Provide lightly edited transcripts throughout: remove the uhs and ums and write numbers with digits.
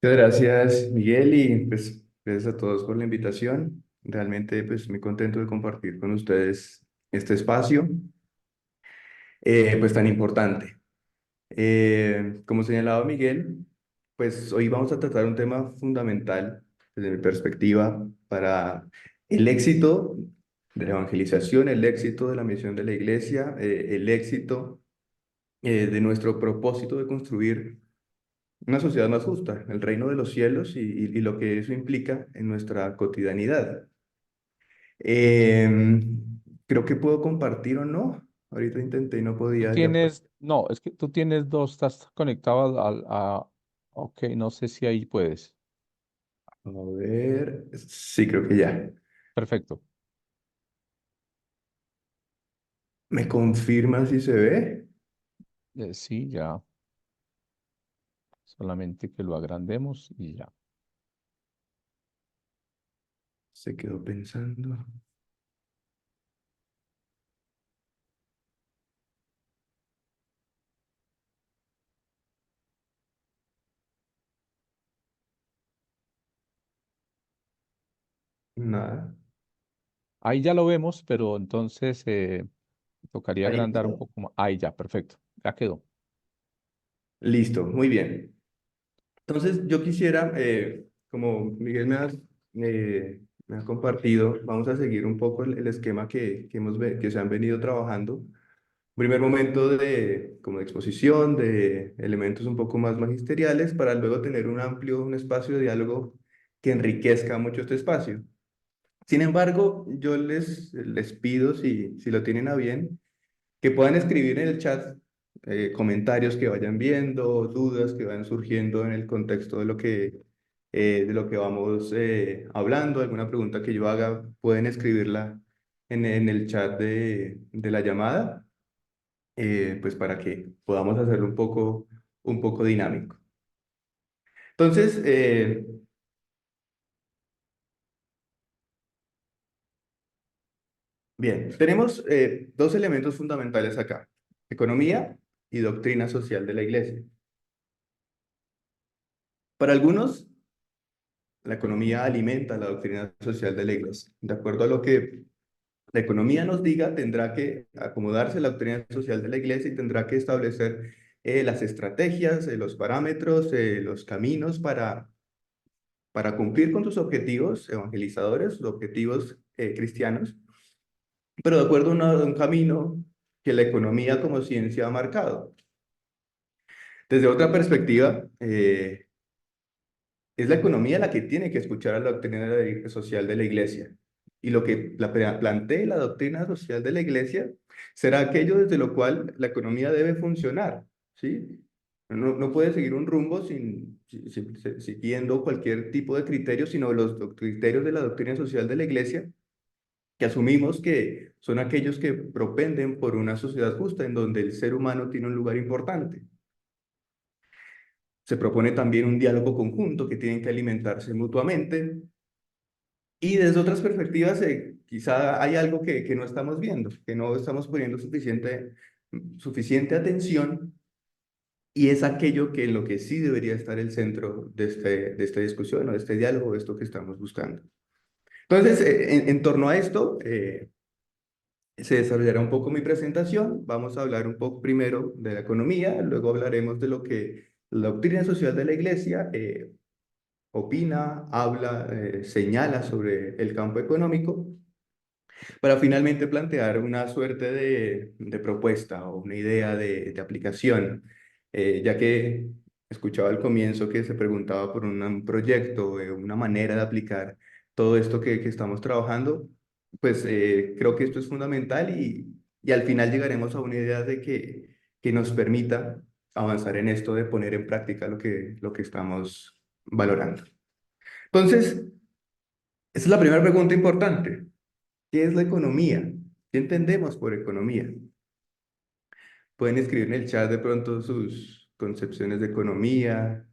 Muchas gracias, Miguel, y pues gracias a todos por la invitación. Realmente pues muy contento de compartir con ustedes este espacio pues tan importante. Como señalaba Miguel, pues hoy vamos a tratar un tema fundamental desde mi perspectiva para el éxito de la evangelización, el éxito de la misión de la iglesia, el éxito de nuestro propósito de construir una sociedad más justa, el reino de los cielos y lo que eso implica en nuestra cotidianidad. Creo que puedo compartir o no. Ahorita intenté y no Tú podía ya. tienes, no, es que tú tienes dos, estás conectado ok, no sé si ahí puedes. A ver, sí, creo que ya. Perfecto. ¿Me confirma si se ve? Sí, ya, solamente que lo agrandemos y ya. Se quedó pensando. Nada. Ahí ya lo vemos, pero entonces tocaría Ahí agrandar un está. poco más. Ahí ya, perfecto. Ya quedó. Listo, muy bien. Entonces, yo quisiera, como Miguel me ha compartido, vamos a seguir un poco el esquema que se han venido trabajando. Un primer momento de, como de exposición, de elementos un poco más magisteriales, para luego tener un espacio de diálogo que enriquezca mucho este espacio. Sin embargo, yo les pido, si lo tienen a bien, que puedan escribir en el chat comentarios que vayan viendo, dudas que vayan surgiendo en el contexto de lo que vamos hablando, alguna pregunta que yo haga, pueden escribirla en el chat de la llamada, pues para que podamos hacerlo un poco dinámico. Entonces, bien, tenemos dos elementos fundamentales acá, economía y doctrina social de la iglesia. Para algunos, la economía alimenta la doctrina social de la iglesia. De acuerdo a lo que la economía nos diga, tendrá que acomodarse la doctrina social de la iglesia y tendrá que establecer las estrategias, los parámetros, los caminos para cumplir con sus objetivos evangelizadores, sus objetivos cristianos, pero de acuerdo a un camino que la economía como ciencia ha marcado. Desde otra perspectiva, es la economía la que tiene que escuchar a la doctrina social de la iglesia. Y lo que plantee la doctrina social de la iglesia será aquello desde lo cual la economía debe funcionar, ¿sí? No puede seguir un rumbo siguiendo cualquier tipo de criterio, sino los criterios de la doctrina social de la iglesia, que asumimos que son aquellos que propenden por una sociedad justa en donde el ser humano tiene un lugar importante. Se propone también un diálogo conjunto que tienen que alimentarse mutuamente. Y desde otras perspectivas, quizá hay algo que no estamos viendo, que no estamos poniendo suficiente atención, y es aquello que en lo que sí debería estar el centro de esta discusión o de este diálogo, de esto que estamos buscando. Entonces, en torno a esto, se desarrollará un poco mi presentación. Vamos a hablar un poco primero de la economía, luego hablaremos de lo que la doctrina social de la Iglesia opina, habla, señala sobre el campo económico, para finalmente plantear una suerte de propuesta o una idea de aplicación, ya que escuchaba al comienzo que se preguntaba por un proyecto, una manera de aplicar todo esto que estamos trabajando, pues creo que esto es fundamental y al final llegaremos a una idea que nos permita avanzar en esto de poner en práctica lo que estamos valorando. Entonces, esa es la primera pregunta importante. ¿Qué es la economía? ¿Qué entendemos por economía? Pueden escribir en el chat de pronto sus concepciones de economía,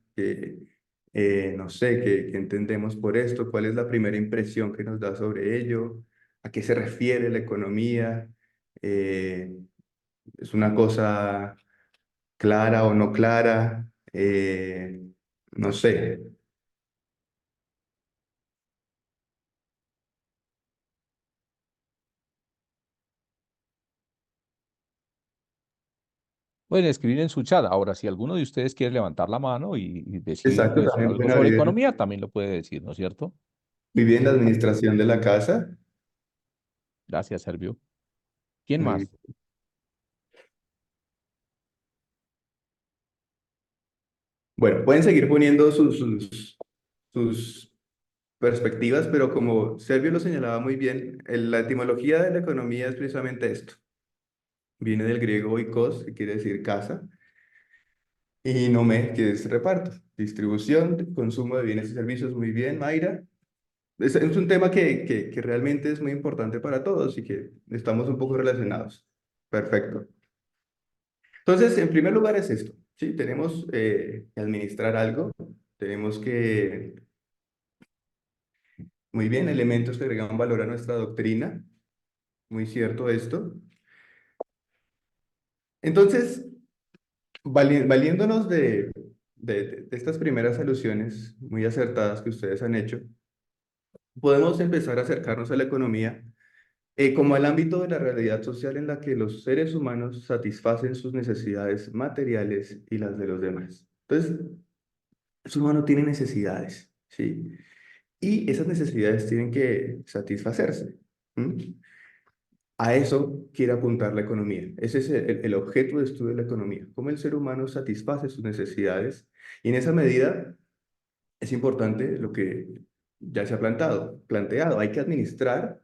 no sé, qué entendemos por esto, cuál es la primera impresión que nos da sobre ello, a qué se refiere la economía, eh, es una cosa clara o no clara, no sé. Pueden escribir en su chat. Ahora, si alguno de ustedes quiere levantar la mano y decir Exacto, pues también algo pueden sobre abrir, economía, también lo puede decir, ¿no es cierto? muy bien, la administración de la casa. Gracias, Servio. ¿Quién Muy bien. más? Bueno, pueden seguir poniendo sus perspectivas, pero como Servio lo señalaba muy bien, la etimología de la economía es precisamente esto. Viene del griego oikos, que quiere decir casa, y nome, que es reparto, distribución, consumo de bienes y servicios. Muy bien, Mayra. Es un tema que realmente es muy importante para todos y que estamos un poco relacionados. Perfecto. Entonces, en primer lugar es esto, ¿sí? Tenemos que administrar algo, tenemos que, muy bien, elementos que agregan valor a nuestra doctrina, muy cierto esto. Entonces, valiéndonos de estas primeras alusiones muy acertadas que ustedes han hecho, podemos empezar a acercarnos a la economía como al ámbito de la realidad social en la que los seres humanos satisfacen sus necesidades materiales y las de los demás. Entonces, el ser humano tiene necesidades, ¿sí? Y esas necesidades tienen que satisfacerse. ¿M? A eso quiere apuntar la economía. Ese es el objeto de estudio de la economía, cómo el ser humano satisface sus necesidades. Y en esa medida es importante lo que ya se ha planteado. Hay que administrar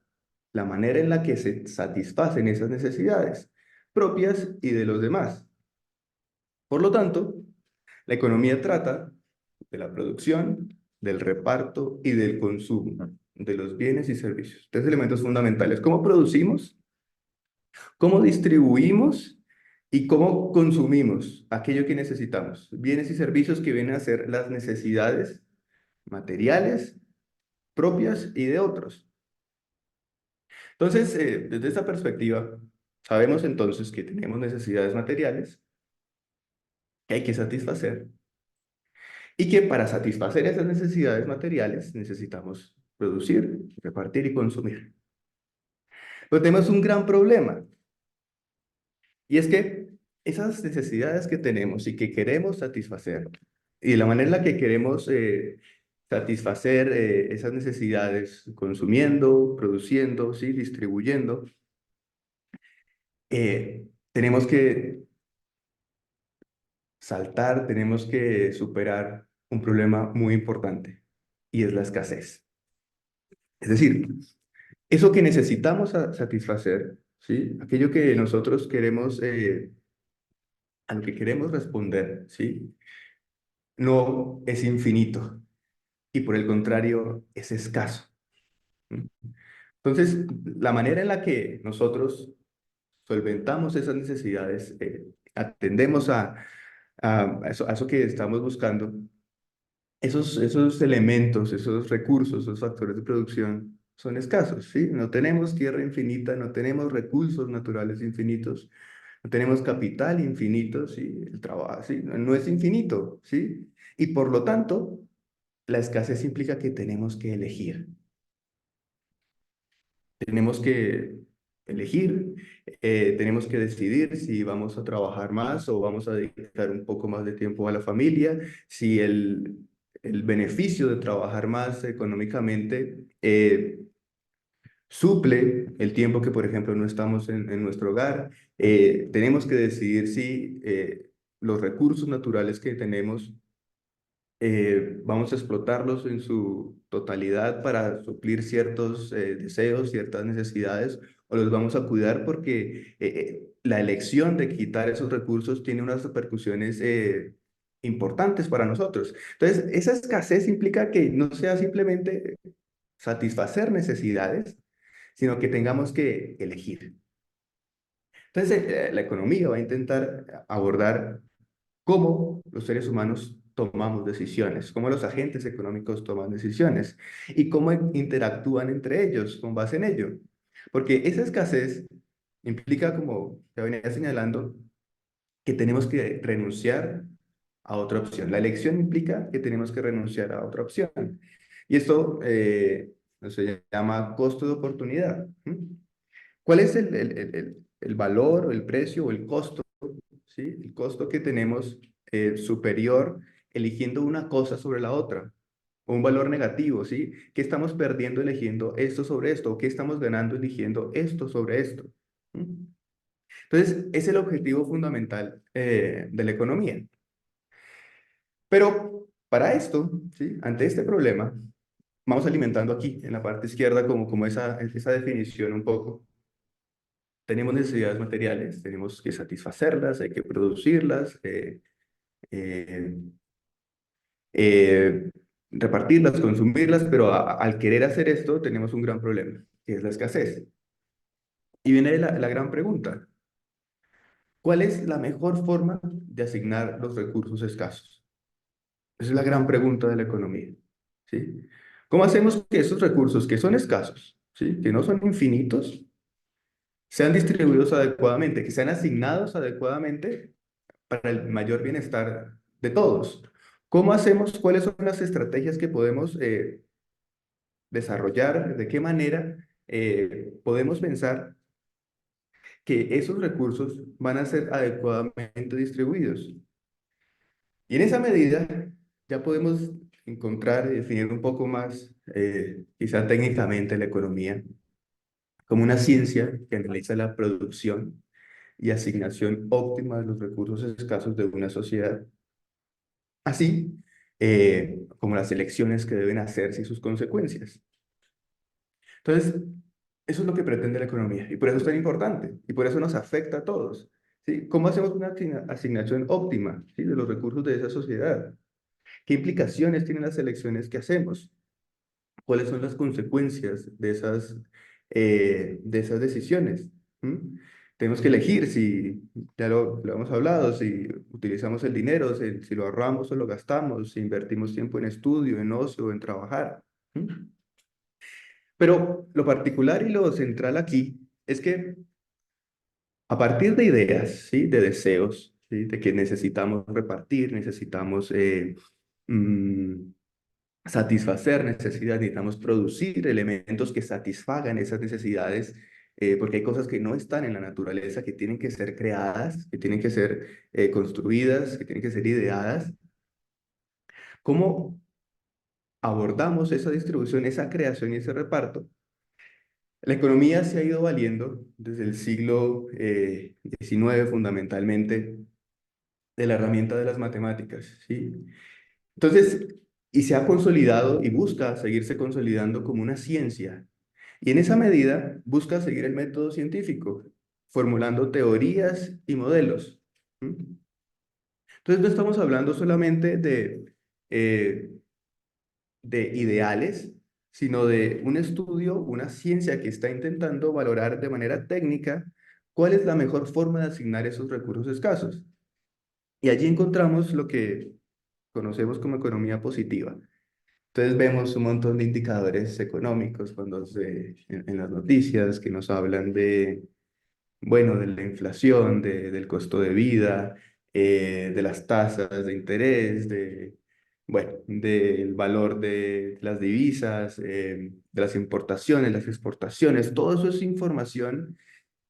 la manera en la que se satisfacen esas necesidades propias y de los demás. Por lo tanto, la economía trata de la producción, del reparto y del consumo de los bienes y servicios. Tres elementos fundamentales. ¿Cómo producimos? ¿Cómo distribuimos? ¿Y cómo consumimos aquello que necesitamos? Bienes y servicios que vienen a ser las necesidades materiales propias y de otros. Entonces, desde esta perspectiva, sabemos entonces que tenemos necesidades materiales que hay que satisfacer y que para satisfacer esas necesidades materiales necesitamos producir, repartir y consumir. Pero tenemos un gran problema y es que esas necesidades que tenemos y que queremos satisfacer y la manera en la que queremos satisfacer esas necesidades consumiendo, produciendo, ¿sí? Distribuyendo, tenemos que saltar, tenemos que superar un problema muy importante y es la escasez. Es decir, eso que necesitamos satisfacer, ¿sí? Aquello que nosotros queremos, a lo que queremos responder, ¿sí? No es infinito y por el contrario es escaso. ¿M? Entonces, la manera en la que nosotros solventamos esas necesidades, atendemos a eso que estamos buscando, esos elementos, esos recursos, esos factores de producción son escasos, ¿sí? No tenemos tierra infinita, no tenemos recursos naturales infinitos, no tenemos capital infinito, ¿sí? El trabajo, ¿sí? No es infinito, ¿sí? Y por lo tanto, la escasez implica que tenemos que elegir. Tenemos que elegir, tenemos que decidir si vamos a trabajar más o vamos a dedicar un poco más de tiempo a la familia, si el beneficio de trabajar más económicamente suple el tiempo que, por ejemplo, no estamos en nuestro hogar. Tenemos que decidir si los recursos naturales que tenemos vamos a explotarlos en su totalidad para suplir ciertos deseos, ciertas necesidades, o los vamos a cuidar porque la elección de quitar esos recursos tiene unas repercusiones importantes para nosotros. Entonces, esa escasez implica que no sea simplemente satisfacer necesidades, sino que tengamos que elegir. Entonces, la economía va a intentar abordar cómo los seres humanos tomamos decisiones, cómo los agentes económicos toman decisiones y cómo interactúan entre ellos con base en ello. Porque esa escasez implica, como te venía señalando, que tenemos que renunciar a otra opción. La elección implica que tenemos que renunciar a otra opción. Y esto se llama costo de oportunidad. ¿Mm? ¿Cuál es el valor o el precio o el costo? ¿sí? El costo que tenemos superior eligiendo una cosa sobre la otra, o un valor negativo, ¿sí? ¿Qué estamos perdiendo eligiendo esto sobre esto? ¿O qué estamos ganando eligiendo esto sobre esto? ¿Mm? Entonces, es el objetivo fundamental de la economía. Pero para esto, ¿sí? Ante este problema, vamos alimentando aquí, en la parte izquierda, como esa definición un poco. Tenemos necesidades materiales, tenemos que satisfacerlas, hay que producirlas, eh, eh, repartirlas, consumirlas, pero al querer hacer esto tenemos un gran problema, que es la escasez. Y viene la gran pregunta, ¿cuál es la mejor forma de asignar los recursos escasos? Esa es la gran pregunta de la economía, ¿sí? ¿Cómo hacemos que esos recursos que son escasos, ¿sí? Que no son infinitos, sean distribuidos adecuadamente, que sean asignados adecuadamente para el mayor bienestar de todos? ¿Cómo hacemos? ¿Cuáles son las estrategias que podemos desarrollar? ¿De qué manera podemos pensar que esos recursos van a ser adecuadamente distribuidos? Y en esa medida ya podemos encontrar y definir un poco más, quizá técnicamente, la economía como una ciencia que analiza la producción y asignación óptima de los recursos escasos de una sociedad, así como las elecciones que deben hacerse y sus consecuencias. Entonces, eso es lo que pretende la economía y por eso es tan importante y por eso nos afecta a todos. ¿Sí? ¿Cómo hacemos una asignación óptima, ¿sí? de los recursos de esa sociedad? ¿Qué implicaciones tienen las elecciones que hacemos? ¿Cuáles son las consecuencias de esas decisiones? ¿Mm? Tenemos que elegir si, ya lo hemos hablado, si utilizamos el dinero, si lo ahorramos o lo gastamos, si invertimos tiempo en estudio, en ocio, en trabajar. ¿Mm? Pero lo particular y lo central aquí es que a partir de ideas, ¿sí? De deseos, ¿sí? De que necesitamos repartir, necesitamos mm, satisfacer necesidades, necesitamos producir elementos que satisfagan esas necesidades, porque hay cosas que no están en la naturaleza, que tienen que ser creadas, que tienen que ser construidas, que tienen que ser ideadas. ¿Cómo abordamos esa distribución, esa creación y ese reparto? La economía se ha ido valiendo desde el siglo XIX fundamentalmente de la herramienta de las matemáticas, ¿sí? Entonces, y se ha consolidado y busca seguirse consolidando como una ciencia. Y en esa medida busca seguir el método científico, formulando teorías y modelos. ¿Mm? Entonces, no estamos hablando solamente eh, de ideales, sino de un estudio, una ciencia que está intentando valorar de manera técnica cuál es la mejor forma de asignar esos recursos escasos. Y allí encontramos lo que conocemos como economía positiva. Entonces vemos un montón de indicadores económicos en las noticias que nos hablan de, bueno, de la inflación, del costo de vida, de las tasas de interés, bueno, del valor de las divisas, de las importaciones, las exportaciones. Todo eso es información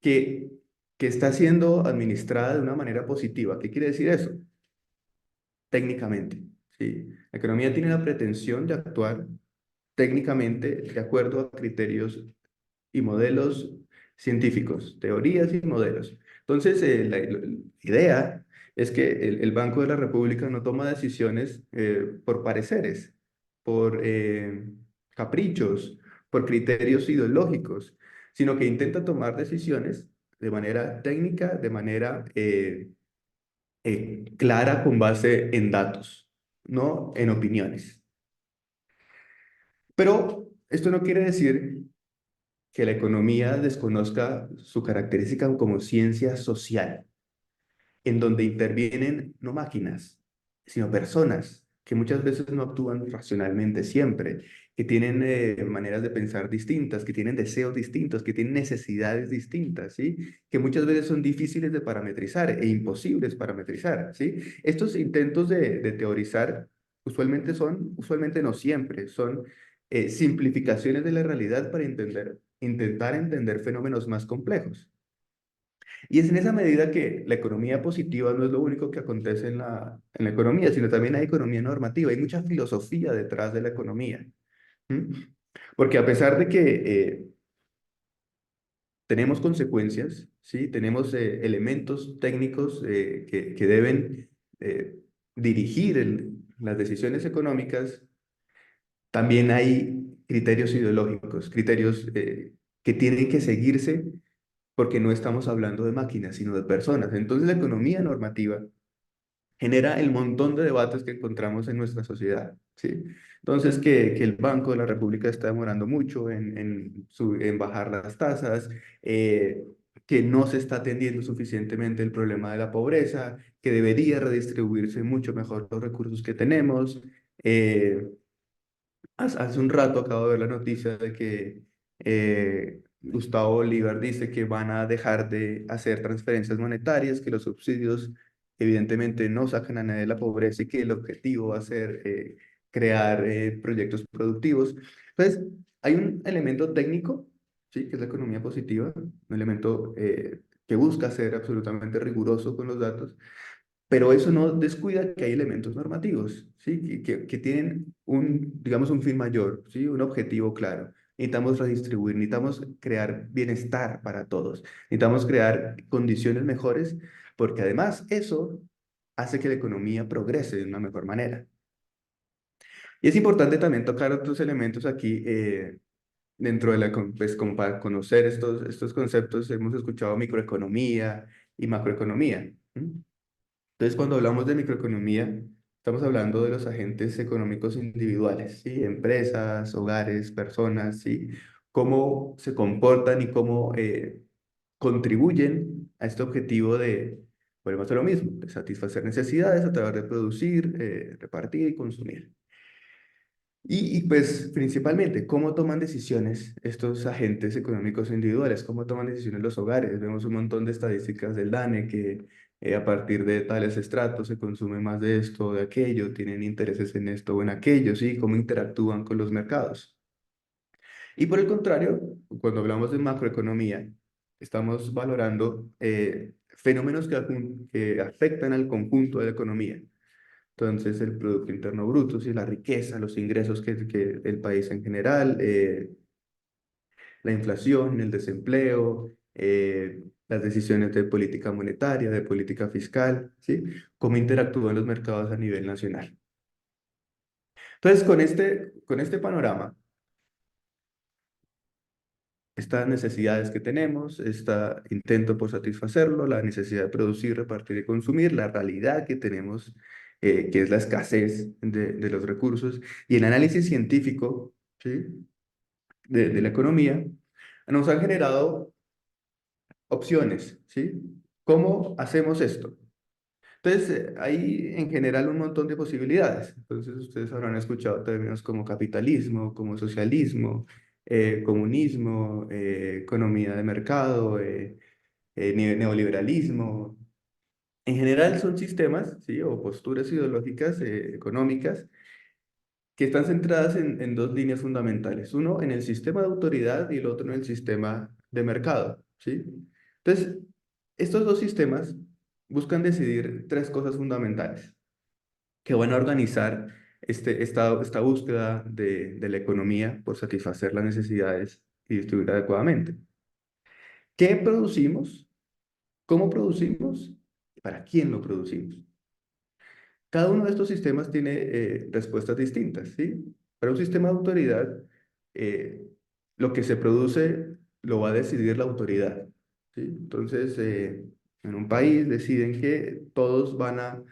que, que está siendo administrada de una manera positiva. ¿Qué quiere decir eso? Técnicamente, ¿sí? La economía tiene la pretensión de actuar técnicamente de acuerdo a criterios y modelos científicos, teorías y modelos. Entonces, la idea es que el Banco de la República no toma decisiones por pareceres, por caprichos, por criterios ideológicos, sino que intenta tomar decisiones de manera técnica, de manera clara con base en datos, no en opiniones. Pero esto no quiere decir que la economía desconozca su característica como ciencia social, en donde intervienen no máquinas, sino personas que muchas veces no actúan racionalmente siempre, que tienen maneras de pensar distintas, que tienen deseos distintos, que tienen necesidades distintas, ¿sí? Que muchas veces son difíciles de parametrizar e imposibles parametrizar, ¿sí? Estos intentos de teorizar usualmente no siempre, son simplificaciones de la realidad para intentar entender fenómenos más complejos. Y es en esa medida que la economía positiva no es lo único que acontece en la economía, sino también hay economía normativa, hay mucha filosofía detrás de la economía. ¿M? Porque a pesar de que tenemos consecuencias, ¿sí? Tenemos elementos técnicos que deben eh, dirigir las decisiones económicas, también hay criterios ideológicos, criterios que tienen que seguirse porque no estamos hablando de máquinas, sino de personas. Entonces, la economía normativa genera el montón de debates que encontramos en nuestra sociedad, ¿sí? Entonces, que el Banco de la República está demorando mucho en bajar las tasas, que no se está atendiendo suficientemente el problema de la pobreza, que debería redistribuirse mucho mejor los recursos que tenemos. eh, hace un rato acabo de ver la noticia de que Gustavo Bolívar dice que van a dejar de hacer transferencias monetarias, que los subsidios evidentemente no sacan a nadie de la pobreza y que el objetivo va a ser crear proyectos productivos. Entonces, hay un elemento técnico, ¿sí? Que es la economía positiva, un elemento que busca ser absolutamente riguroso con los datos, pero eso no descuida que hay elementos normativos, ¿sí? Que tienen digamos, un fin mayor, ¿sí? Un objetivo claro. Necesitamos redistribuir, necesitamos crear bienestar para todos, necesitamos crear condiciones mejores, porque además eso hace que la economía progrese de una mejor manera. Y es importante también tocar otros elementos aquí dentro de pues como para conocer estos conceptos, hemos escuchado microeconomía y macroeconomía. Entonces, cuando hablamos de microeconomía, estamos hablando de los agentes económicos individuales, ¿sí? Empresas, hogares, personas, ¿sí? Cómo se comportan y cómo contribuyen a este objetivo volvemos a lo mismo, de satisfacer necesidades a través de producir, repartir y consumir. Pues principalmente, ¿cómo toman decisiones estos agentes económicos individuales? ¿Cómo toman decisiones los hogares? Vemos un montón de estadísticas del DANE que a partir de tales estratos se consume más de esto o de aquello, tienen intereses en esto o en aquello, ¿sí? ¿Cómo interactúan con los mercados? Y por el contrario, cuando hablamos de macroeconomía, estamos valorando fenómenos que afectan al conjunto de la economía. Entonces, el Producto Interno Bruto, sí, la riqueza, los ingresos que el país en general, la inflación, el desempleo, las decisiones de política monetaria, de política fiscal, ¿sí? Cómo interactúan los mercados a nivel nacional. Entonces, con este panorama, estas necesidades que tenemos, este intento por satisfacerlo, la necesidad de producir, repartir y consumir, la realidad que tenemos, que es la escasez de los recursos, y el análisis científico, ¿sí? de la economía, nos han generado opciones, ¿sí? ¿Cómo hacemos esto? Entonces, hay en general un montón de posibilidades. Entonces, ustedes habrán escuchado términos como capitalismo, como socialismo, comunismo, economía de mercado, neoliberalismo. En general son sistemas, ¿sí? O posturas ideológicas, económicas, que están centradas en dos líneas fundamentales. Uno en el sistema de autoridad y el otro en el sistema de mercado, ¿sí? Entonces, estos dos sistemas buscan decidir tres cosas fundamentales que van a organizar esta búsqueda de la economía por satisfacer las necesidades y distribuir adecuadamente. ¿Qué producimos? ¿Cómo producimos? ¿Y para quién lo producimos? Cada uno de estos sistemas tiene respuestas distintas, ¿sí? Para un sistema de autoridad, eh, lo que se produce lo va a decidir la autoridad, ¿sí? Entonces, en un país deciden que todos van a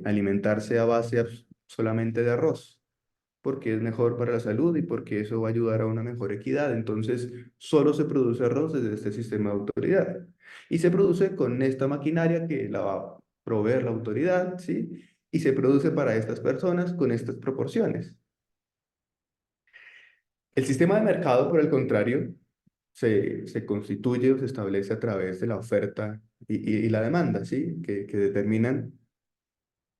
alimentarse a base solamente de arroz, porque es mejor para la salud y porque eso va a ayudar a una mejor equidad. Entonces, solo se produce arroz desde este sistema de autoridad. Y se produce con esta maquinaria que la va a proveer la autoridad, ¿sí? Y se produce para estas personas con estas proporciones. El sistema de mercado, por el contrario, se constituye o se establece a través de la oferta y la demanda, ¿sí? Que determinan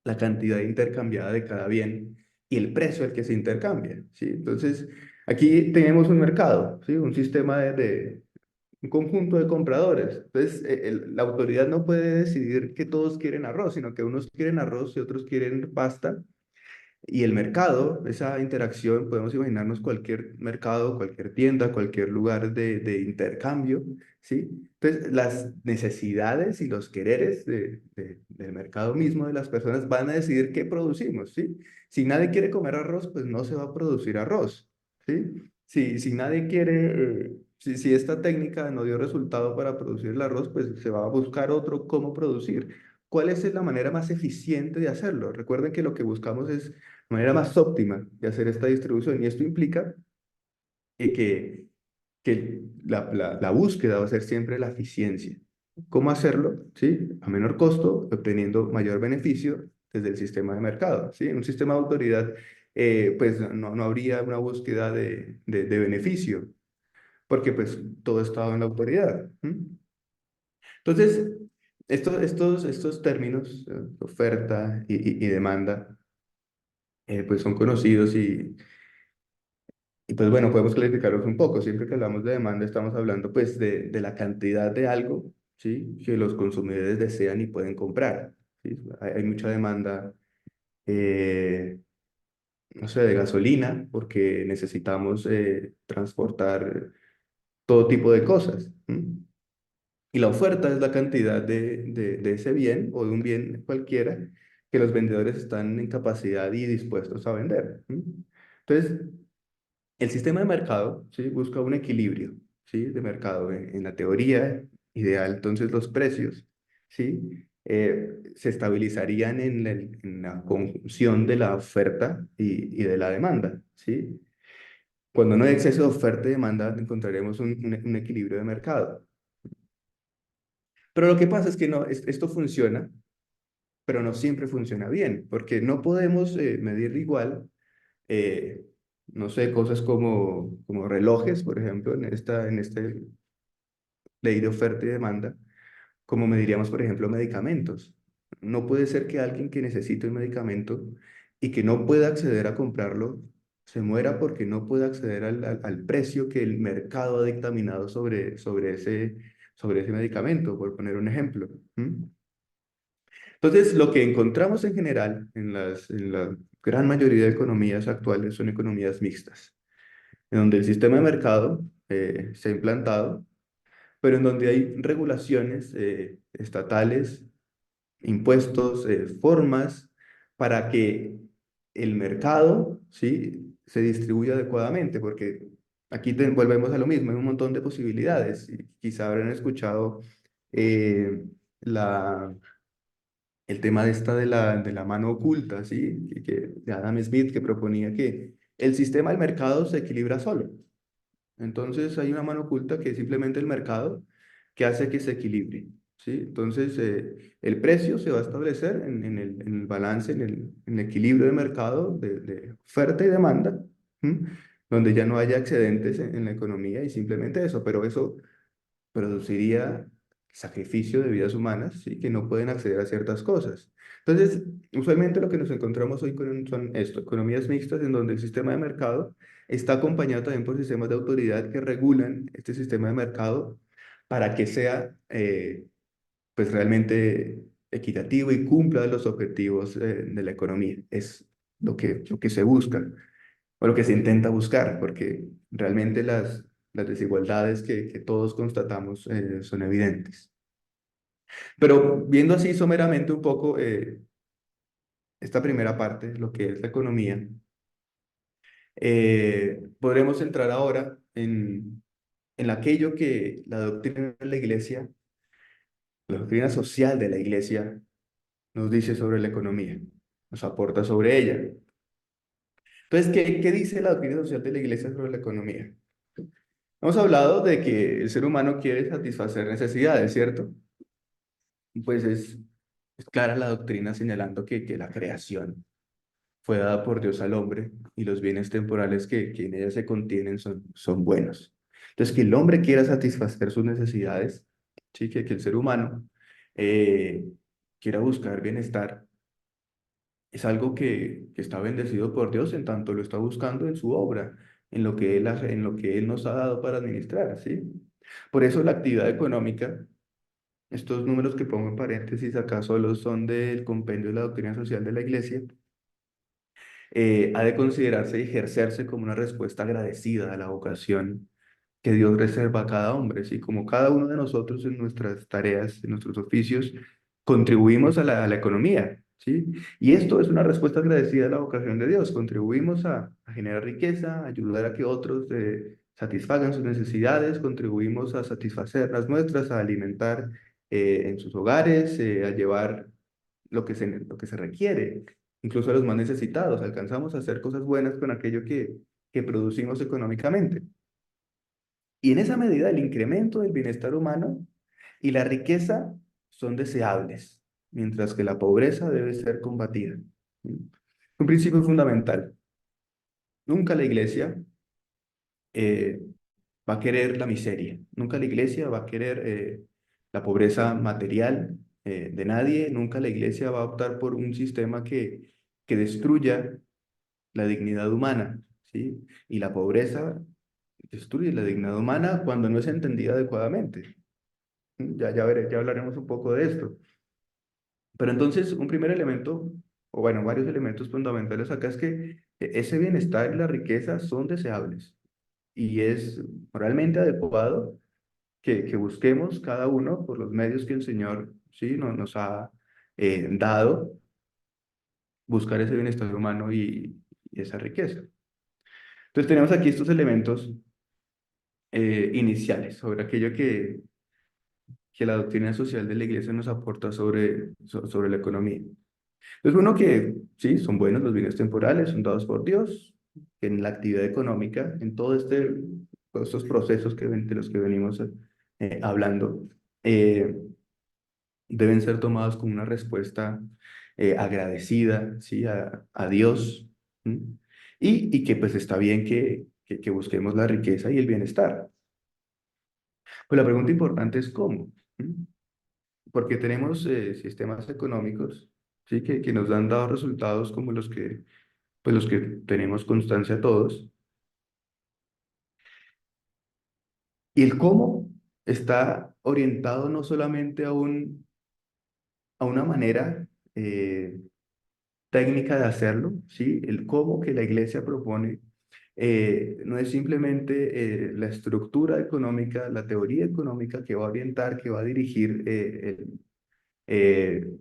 la cantidad intercambiada de cada bien y el precio al que se intercambia, ¿sí? Entonces, aquí tenemos un mercado, ¿sí? Un sistema un conjunto de compradores. Entonces, la autoridad no puede decidir que todos quieren arroz, sino que unos quieren arroz y otros quieren pasta. Y el mercado, esa interacción, podemos imaginarnos cualquier mercado, cualquier tienda, cualquier lugar de intercambio, ¿sí? Entonces, las necesidades y los quereres del mercado mismo de las personas van a decidir qué producimos, ¿sí? Si nadie quiere comer arroz, pues no se va a producir arroz, ¿sí? Si nadie quiere, si esta técnica no dio resultado para producir el arroz, pues se va a buscar otro cómo producir. ¿Cuál es la manera más eficiente de hacerlo? Recuerden que lo que buscamos es manera más óptima de hacer esta distribución. Y esto implica que la búsqueda va a ser siempre la eficiencia. ¿Cómo hacerlo? ¿Sí? A menor costo, obteniendo mayor beneficio desde el sistema de mercado. ¿Sí? En un sistema de autoridad, pues no habría una búsqueda de beneficio, porque pues todo estaba en la autoridad. Entonces, estos términos, oferta y demanda, pues son conocidos y pues bueno, podemos clarificarlos un poco. Siempre que hablamos de demanda, estamos hablando pues de la cantidad de algo, ¿sí? Que los consumidores desean y pueden comprar, ¿sí? Hay mucha demanda, eh, no sé, de gasolina, porque necesitamos transportar todo tipo de cosas. Y la oferta es la cantidad de ese bien o de un bien cualquiera que los vendedores están en capacidad y dispuestos a vender. Entonces, el sistema de mercado, ¿sí? Busca un equilibrio, ¿sí? De mercado. En la teoría ideal, entonces los precios, ¿sí? Se estabilizarían en la conjunción de la oferta y de la demanda, ¿sí? Cuando no hay exceso de oferta y demanda, encontraremos un equilibrio de mercado. Pero lo que pasa es que no, esto funciona, pero no siempre funciona bien, porque no podemos medir igual eh, no sé, cosas como relojes, por ejemplo, en este ley de oferta y demanda, como mediríamos, por ejemplo, medicamentos. No puede ser que alguien que necesite un medicamento y que no pueda acceder a comprarlo se muera porque no puede acceder al precio que el mercado ha dictaminado sobre ese medicamento, por poner un ejemplo. Entonces, lo que encontramos en general en la gran mayoría de economías actuales son economías mixtas en donde el sistema de mercado se ha implantado, pero en donde hay regulaciones estatales, impuestos, formas para que el mercado, ¿sí? Se distribuya adecuadamente, porque aquí volvemos a lo mismo, hay un montón de posibilidades. Y quizá habrán escuchado eh, la, el tema de la mano oculta, ¿sí? De Adam Smith, que proponía que el sistema del mercado se equilibra solo. Entonces hay una mano oculta que es simplemente el mercado que hace que se equilibre, ¿sí? Entonces el precio se va a establecer en el balance, en el equilibrio de mercado de oferta y demanda, ¿m? Donde ya no haya excedentes en la economía y simplemente eso, pero eso produciría sacrificio de vidas humanas, ¿sí? Que no pueden acceder a ciertas cosas. Entonces, usualmente lo que nos encontramos hoy son esto, economías mixtas en donde el sistema de mercado está acompañado también por sistemas de autoridad que regulan este sistema de mercado para que sea pues realmente equitativo y cumpla los objetivos de la economía. Es lo que se busca o lo que se intenta buscar, porque realmente las desigualdades que todos constatamos son evidentes. Pero viendo así someramente un poco esta primera parte, lo que es la economía, podremos entrar ahora en aquello que la doctrina de la iglesia, la doctrina social de la iglesia, nos dice sobre la economía, nos aporta sobre ella. Entonces, ¿qué dice la doctrina social de la iglesia sobre la economía? Hemos hablado de que el ser humano quiere satisfacer necesidades, ¿cierto? Pues es clara la doctrina señalando que la creación fue dada por Dios al hombre y los bienes temporales que en ella se contienen son buenos. Entonces, que el hombre quiera satisfacer sus necesidades, ¿sí? Que el ser humano eh, quiera buscar bienestar, es algo que está bendecido por Dios en tanto lo está buscando en su obra, en lo que Él nos ha dado para administrar, ¿sí? Por eso la actividad económica, estos números que pongo en paréntesis acá solo son del Compendio de la Doctrina Social de la Iglesia, ha de considerarse y ejercerse como una respuesta agradecida a la vocación que Dios reserva a cada hombre, ¿sí? Como cada uno de nosotros en nuestras tareas, en nuestros oficios, contribuimos a la economía, ¿sí? Y esto es una respuesta agradecida a la vocación de Dios. Contribuimos a generar riqueza, a ayudar a que otros satisfagan sus necesidades, contribuimos a satisfacer las nuestras, a alimentar en sus hogares, a llevar lo que se requiere, incluso a los más necesitados. Alcanzamos a hacer cosas buenas con aquello que producimos económicamente. Y en esa medida el incremento del bienestar humano y la riqueza son deseables, mientras que la pobreza debe ser combatida. Un principio fundamental. Nunca la iglesia eh, va a querer la miseria, nunca la iglesia va a querer la pobreza material de nadie, nunca la iglesia va a optar por un sistema que destruya la dignidad humana, ¿sí? Y la pobreza destruye la dignidad humana cuando no es entendida adecuadamente. Ya hablaremos un poco de esto. Pero entonces, un primer elemento, o bueno, varios elementos fundamentales acá es que ese bienestar y la riqueza son deseables y es moralmente adecuado que busquemos cada uno por los medios que el Señor sí nos ha dado, buscar ese bienestar humano y esa riqueza. Entonces tenemos aquí estos elementos iniciales sobre aquello que la doctrina social de la iglesia nos aporta sobre la economía. Entonces, uno que sí, son buenos los bienes temporales, son dados por Dios, que en la actividad económica, en todos estos procesos de los que venimos hablando, eh, deben ser tomados como una respuesta agradecida, ¿sí? A Dios, ¿m? Y que pues está bien que busquemos la riqueza y el bienestar. Pues la pregunta importante es cómo, ¿m? Porque tenemos sistemas económicos, ¿sí? Que nos han dado resultados como pues los que tenemos constancia todos. Y el cómo está orientado no solamente a una manera técnica de hacerlo, ¿sí? El cómo que la iglesia propone no es simplemente la estructura económica, la teoría económica que va a orientar, que va a dirigir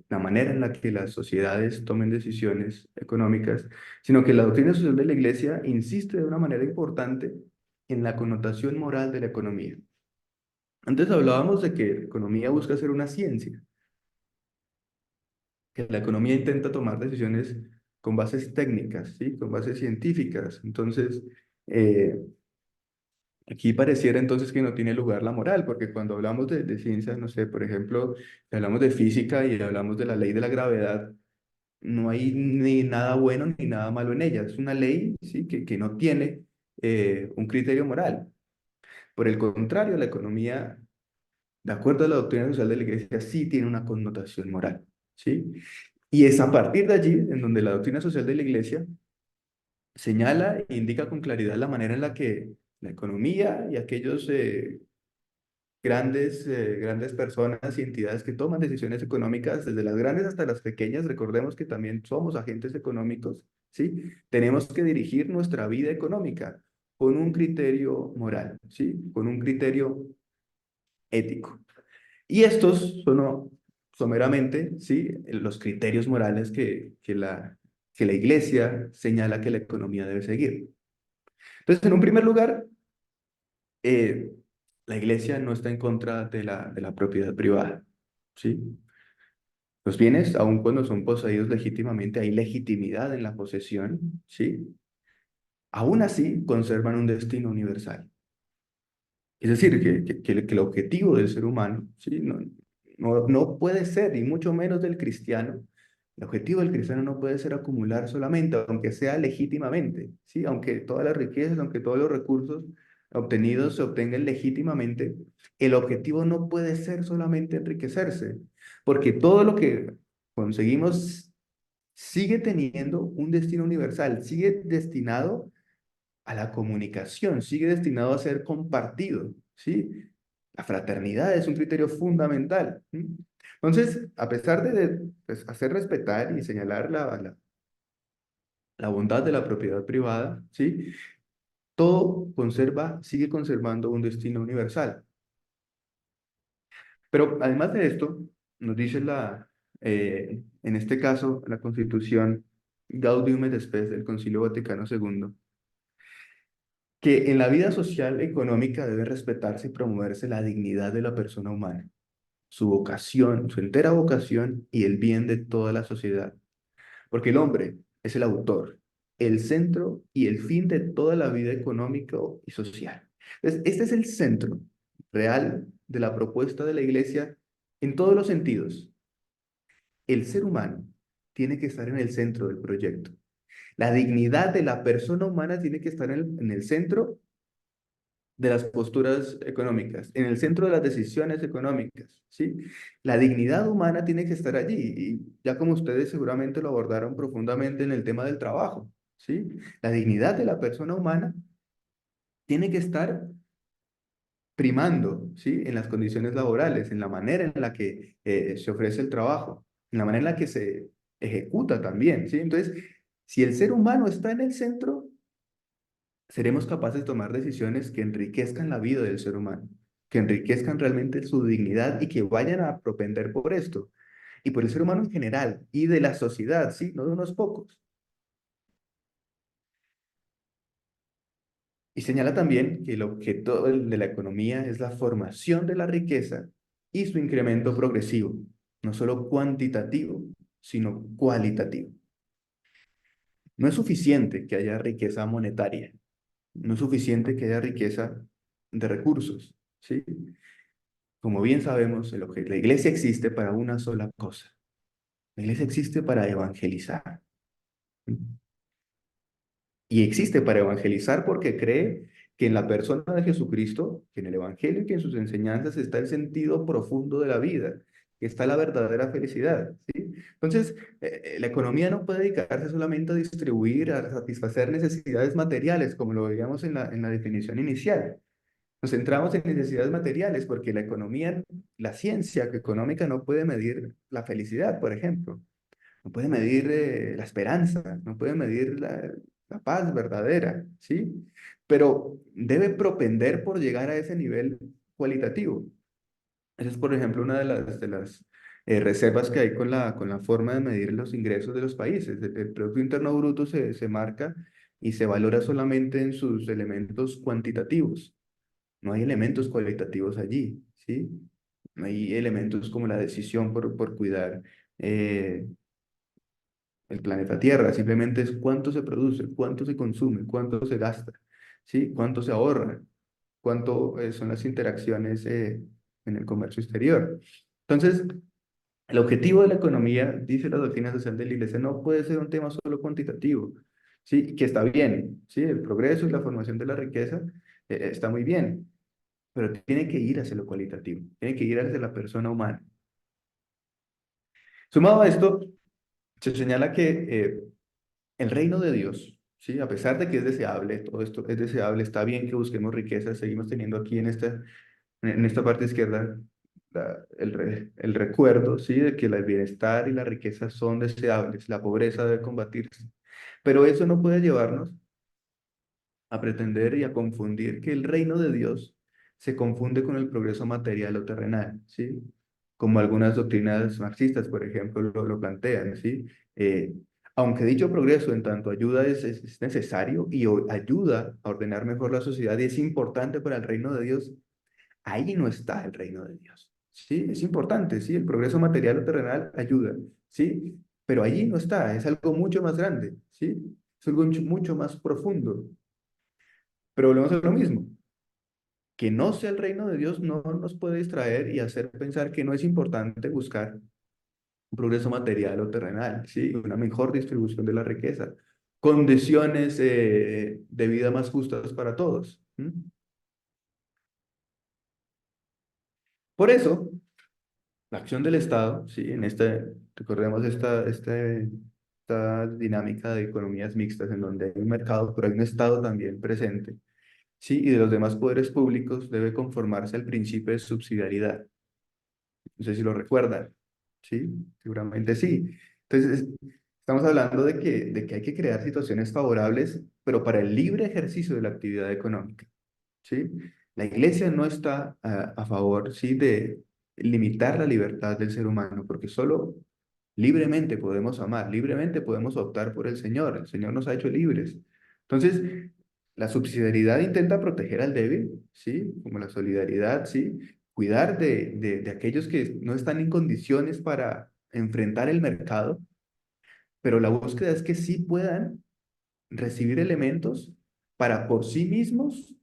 la manera en la que las sociedades tomen decisiones económicas, sino que la doctrina social de la iglesia insiste de una manera importante en la connotación moral de la economía. Antes hablábamos de que la economía busca ser una ciencia, que la economía intenta tomar decisiones con bases técnicas, ¿sí? Con bases científicas. Entonces, eh, aquí pareciera entonces que no tiene lugar la moral, porque cuando hablamos de ciencias, no sé, por ejemplo, si hablamos de física y hablamos de la ley de la gravedad, no hay ni nada bueno ni nada malo en ella. Es una ley, ¿sí? Que no tiene un criterio moral. Por el contrario, la economía, de acuerdo a la doctrina social de la Iglesia, sí tiene una connotación moral, ¿sí? Y es a partir de allí en donde la doctrina social de la Iglesia señala e indica con claridad la manera en la que la economía y aquellos grandes personas y entidades que toman decisiones económicas, desde las grandes hasta las pequeñas, recordemos que también somos agentes económicos, ¿sí? Tenemos que dirigir nuestra vida económica con un criterio moral, ¿sí? Con un criterio ético. Y estos son meramente, ¿sí? Los criterios morales que la iglesia señala que la economía debe seguir. Entonces, en un primer lugar, eh, la iglesia no está en contra de la propiedad privada, ¿sí? Los bienes, aun cuando son poseídos legítimamente, hay legitimidad en la posesión, ¿sí? Aún así, conservan un destino universal. Es decir, que el objetivo del ser humano, ¿sí? No puede ser, y mucho menos del cristiano, el objetivo del cristiano no puede ser acumular solamente, aunque sea legítimamente, ¿sí? Aunque todas las riquezas, aunque todos los recursos obtenidos se obtengan legítimamente, el objetivo no puede ser solamente enriquecerse, porque todo lo que conseguimos sigue teniendo un destino universal, sigue destinado a la comunicación, sigue destinado a ser compartido, ¿sí? La fraternidad es un criterio fundamental. Entonces, a pesar de pues, hacer respetar y señalar la bondad de la propiedad privada, ¿sí? Todo sigue conservando un destino universal. Pero además de esto, nos dice en este caso, la Constitución Gaudium et Spes del Concilio Vaticano II, que en la vida social e económica debe respetarse y promoverse la dignidad de la persona humana, su vocación, su entera vocación y el bien de toda la sociedad. Porque el hombre es el autor, el centro y el fin de toda la vida económica y social. Entonces, este es el centro real de la propuesta de la Iglesia en todos los sentidos. El ser humano tiene que estar en el centro del proyecto. La dignidad de la persona humana tiene que estar en el centro de las posturas económicas, en el centro de las decisiones económicas, ¿sí? La dignidad humana tiene que estar allí, y ya como ustedes seguramente lo abordaron profundamente en el tema del trabajo, ¿sí? La dignidad de la persona humana tiene que estar primando, ¿sí? En las condiciones laborales, en la manera en la que se ofrece el trabajo, en la manera en la que se ejecuta también, ¿sí? Entonces, si el ser humano está en el centro, seremos capaces de tomar decisiones que enriquezcan la vida del ser humano, que enriquezcan realmente su dignidad y que vayan a propender por esto, y por el ser humano en general, y de la sociedad, ¿sí? No de unos pocos. Y señala también que el objeto de la economía es la formación de la riqueza y su incremento progresivo, no solo cuantitativo, sino cualitativo. No es suficiente que haya riqueza monetaria, no es suficiente que haya riqueza de recursos, ¿sí? Como bien sabemos, la iglesia existe para una sola cosa. La iglesia existe para evangelizar. Y existe para evangelizar porque cree que en la persona de Jesucristo, que en el Evangelio y que en sus enseñanzas está el sentido profundo de la vida, que está la verdadera felicidad, ¿sí? Entonces, la economía no puede dedicarse solamente a distribuir, a satisfacer necesidades materiales, como lo veíamos en la definición inicial. Nos centramos en necesidades materiales porque la economía, la ciencia económica no puede medir la felicidad, por ejemplo. No puede medir la esperanza, no puede medir la paz verdadera, ¿sí? Pero debe propender por llegar a ese nivel cualitativo. Esa es, por ejemplo, una de las reservas que hay con la forma de medir los ingresos de los países. El Producto Interno Bruto se marca y se valora solamente en sus elementos cuantitativos. No hay elementos cualitativos allí, ¿sí? No hay elementos como la decisión por cuidar el planeta Tierra. Simplemente es cuánto se produce, cuánto se consume, cuánto se gasta, ¿sí? Cuánto se ahorra, cuánto son las interacciones en el comercio exterior. Entonces, el objetivo de la economía, dice la doctrina social de la Iglesia, no puede ser un tema solo cuantitativo, ¿sí? Que está bien, ¿sí? El progreso y la formación de la riqueza está muy bien, pero tiene que ir hacia lo cualitativo, tiene que ir hacia la persona humana. Sumado a esto, se señala que el reino de Dios, ¿sí? A pesar de que es deseable, todo esto es deseable, está bien que busquemos riquezas, seguimos teniendo aquí en esta parte izquierda el recuerdo, ¿sí? De que el bienestar y la riqueza son deseables, la pobreza debe combatirse, pero eso no puede llevarnos a pretender y a confundir que el reino de Dios se confunde con el progreso material o terrenal, ¿sí? Como algunas doctrinas marxistas, por ejemplo, lo plantean, ¿sí? Eh, Aunque dicho progreso en tanto ayuda es necesario y ayuda a ordenar mejor la sociedad y es importante para el reino de Dios, ahí no está el reino de Dios, ¿sí? Es importante, ¿sí? El progreso material o terrenal ayuda, ¿sí? Pero allí no está, es algo mucho más grande, ¿sí? Es algo mucho más profundo. Pero volvemos a lo mismo. Que no sea el reino de Dios no nos puede distraer y hacer pensar que no es importante buscar un progreso material o terrenal, ¿sí? Una mejor distribución de la riqueza, condiciones de vida más justas para todos. Por eso, la acción del Estado, ¿sí? Recordemos esta dinámica de economías mixtas en donde hay un mercado, pero hay un Estado también presente, ¿sí? Y de los demás poderes públicos debe conformarse al principio de subsidiariedad. No sé si lo recuerdan, ¿sí? Seguramente sí. Entonces, estamos hablando de que hay que crear situaciones favorables, pero para el libre ejercicio de la actividad económica, ¿sí? La iglesia no está a favor, ¿sí? De limitar la libertad del ser humano, porque solo libremente podemos amar, libremente podemos optar por el Señor nos ha hecho libres. Entonces, la subsidiariedad intenta proteger al débil, ¿sí? Como la solidaridad, ¿sí? Cuidar de aquellos que no están en condiciones para enfrentar el mercado, pero la búsqueda es que sí puedan recibir elementos para por sí mismos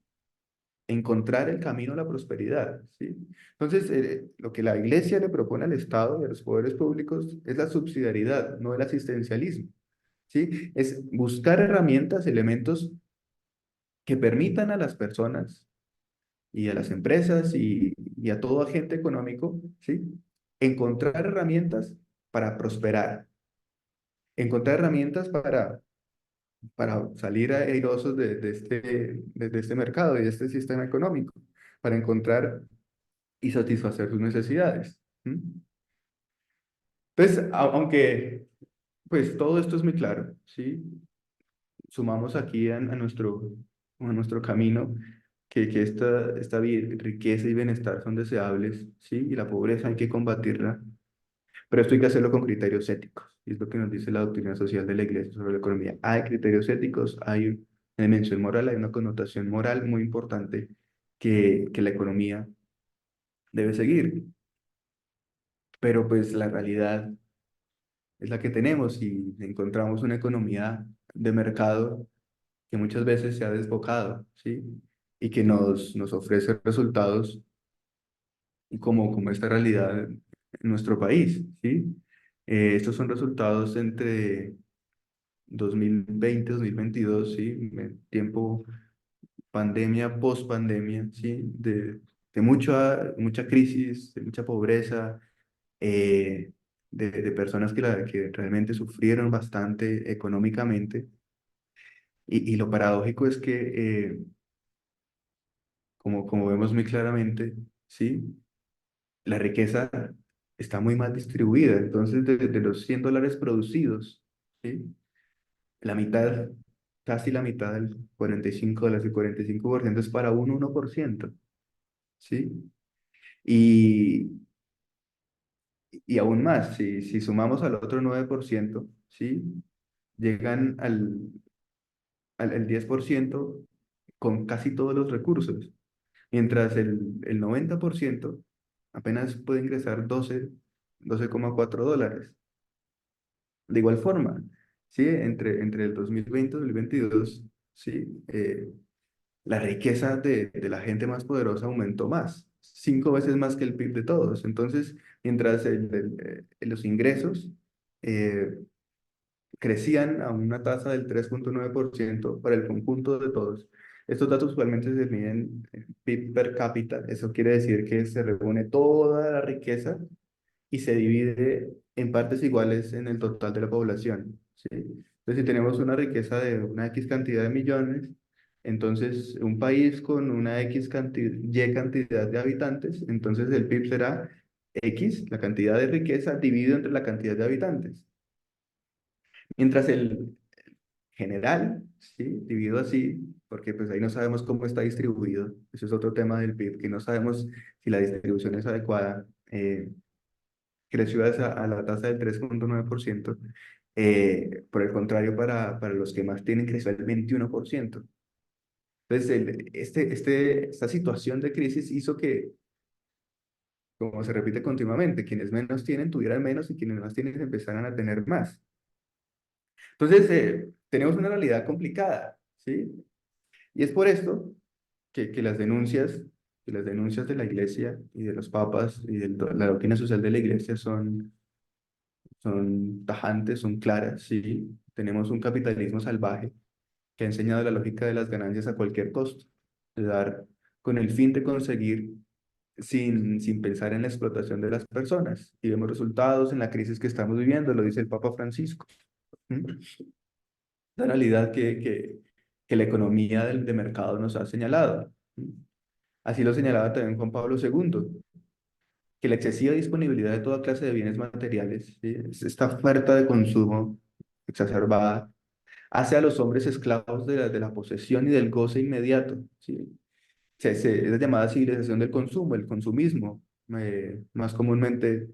encontrar el camino a la prosperidad, ¿sí? Entonces, lo que la iglesia le propone al Estado y a los poderes públicos es la subsidiariedad, no el asistencialismo, ¿sí? Es buscar herramientas, elementos que permitan a las personas y a las empresas y a todo agente económico, ¿sí? Encontrar herramientas para prosperar, encontrar herramientas para salir airosos de este mercado y de este sistema económico, para encontrar y satisfacer sus necesidades. ¿M? Entonces, pues todo esto es muy claro, ¿sí? Sumamos aquí a nuestro camino que esta riqueza y bienestar son deseables, ¿sí? Y la pobreza hay que combatirla, pero esto hay que hacerlo con criterios éticos, y es lo que nos dice la doctrina social de la Iglesia sobre la economía. Hay criterios éticos, hay una dimensión moral, hay una connotación moral muy importante que la economía debe seguir, pero pues la realidad es la que tenemos y encontramos una economía de mercado que muchas veces se ha desbocado, ¿sí? Y que nos ofrece resultados como esta realidad en nuestro país, ¿sí? Estos son resultados entre 2020, 2022, ¿sí? Tiempo pandemia, post-pandemia, ¿sí? De mucha crisis, de mucha pobreza, eh, de personas que realmente sufrieron bastante económicamente. Y lo paradójico es que, como vemos muy claramente, ¿sí? La riqueza está muy mal distribuida. Entonces, de los $100 producidos, ¿sí? La mitad, casi la mitad del 45 de las del 45% es para un 1%, ¿sí? Y, y aún más, si sumamos al otro 9%, ¿sí? Llegan al 10% con casi todos los recursos, mientras el 90% apenas puede ingresar 12,4 dólares. De igual forma, ¿sí? Entre el 2020 y 2022, ¿sí? La riqueza de la gente más poderosa aumentó más, 5 veces más que el PIB de todos. Entonces, mientras los ingresos eh, crecían a una tasa del 3,9% para el conjunto de todos. Estos datos usualmente se miden en PIB per cápita. Eso quiere decir que se reúne toda la riqueza y se divide en partes iguales en el total de la población, ¿sí? Entonces, si tenemos una riqueza de una X cantidad de millones, entonces un país con una Y cantidad de habitantes, entonces el PIB será X, la cantidad de riqueza dividido entre la cantidad de habitantes. Mientras el general, ¿sí? Dividido así, porque pues ahí no sabemos cómo está distribuido. Eso es otro tema del PIB, que no sabemos si la distribución es adecuada. Creció a la tasa del 3,9%. Por el contrario, para los que más tienen, creció al 21%. Entonces, esta situación de crisis hizo que, como se repite continuamente, quienes menos tienen tuvieran menos y quienes más tienen empezaran a tener más. Entonces, tenemos una realidad complicada, ¿sí? Y es por esto que las denuncias de la iglesia y de los papas y de la doctrina social de la iglesia son tajantes, son claras, ¿sí? Tenemos un capitalismo salvaje que ha enseñado la lógica de las ganancias a cualquier costo, de dar con el fin de conseguir sin pensar en la explotación de las personas. Y vemos resultados en la crisis que estamos viviendo, lo dice el Papa Francisco. ¿Mm? La realidad que la economía de mercado nos ha señalado. Así lo señalaba también Juan Pablo II, que la excesiva disponibilidad de toda clase de bienes materiales, ¿sí? Esta oferta de consumo exacerbada, hace a los hombres esclavos de la posesión y del goce inmediato, ¿sí? Es la llamada civilización del consumo, el consumismo, más comúnmente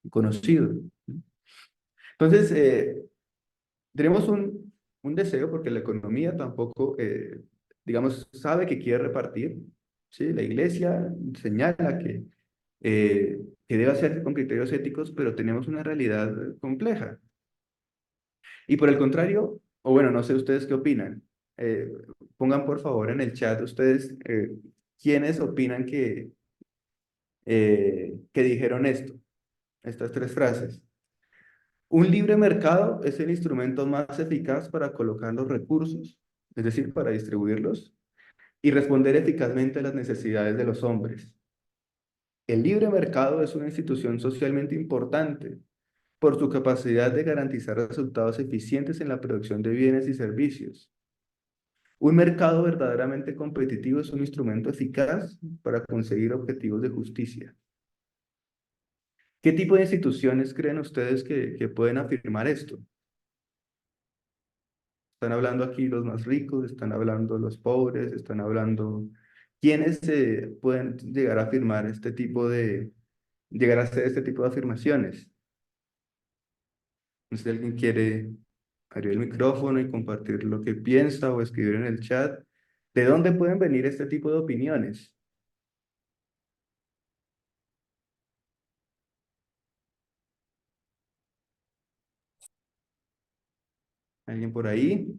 conocido. Entonces, tenemos un deseo, porque la economía tampoco, digamos, sabe que quiere repartir, ¿sí? La iglesia señala que debe hacerse con criterios éticos, pero tenemos una realidad compleja. Y por el contrario, o bueno, no sé ustedes qué opinan. Eh, Pongan por favor en el chat ustedes quiénes opinan que dijeron esto, estas tres frases. Un libre mercado es el instrumento más eficaz para colocar los recursos, es decir, para distribuirlos, y responder eficazmente a las necesidades de los hombres. El libre mercado es una institución socialmente importante por su capacidad de garantizar resultados eficientes en la producción de bienes y servicios. Un mercado verdaderamente competitivo es un instrumento eficaz para conseguir objetivos de justicia. ¿Qué tipo de instituciones creen ustedes que pueden afirmar esto? Están hablando aquí los más ricos, están hablando los pobres, están hablando... ¿Quiénes pueden llegar a afirmar llegar a hacer este tipo de afirmaciones? No sé si alguien quiere abrir el micrófono y compartir lo que piensa o escribir en el chat. ¿De dónde pueden venir este tipo de opiniones? ¿Alguien por ahí?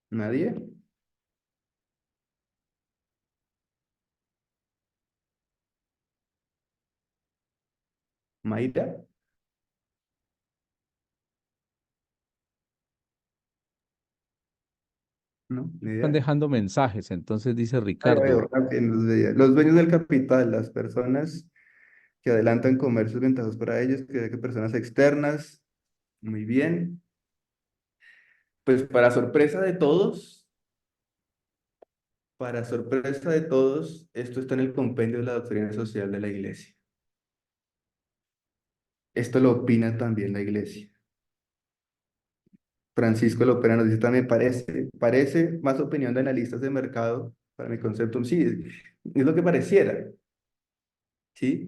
¿Nadie? ¿Mayra? ¿No? ¿Ni Están idea? dejando mensajes, entonces dice Ahí veo, Ricardo. también los veía. Los dueños del capital, las personas que adelantan comercios ventajosos para ellos, que personas externas, muy bien. Pues para sorpresa de todos, esto está en el compendio de la doctrina social de la iglesia. Esto lo opina también la iglesia. Francisco Lopera nos dice también, parece más opinión de analistas de mercado para mi concepto. Sí, es lo que pareciera, ¿sí?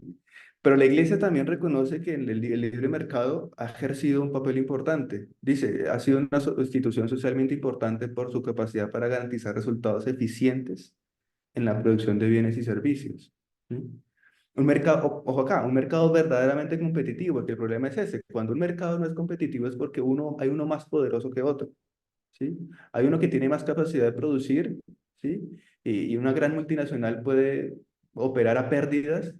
Pero la iglesia también reconoce que el libre mercado ha ejercido un papel importante. Dice, ha sido una institución socialmente importante por su capacidad para garantizar resultados eficientes en la producción de bienes y servicios. ¿Sí? Un mercado, ojo acá, un mercado verdaderamente competitivo, porque el problema es ese. Cuando un mercado no es competitivo es porque hay uno más poderoso que otro. ¿Sí? Hay uno que tiene más capacidad de producir, ¿sí? Y una gran multinacional puede operar a pérdidas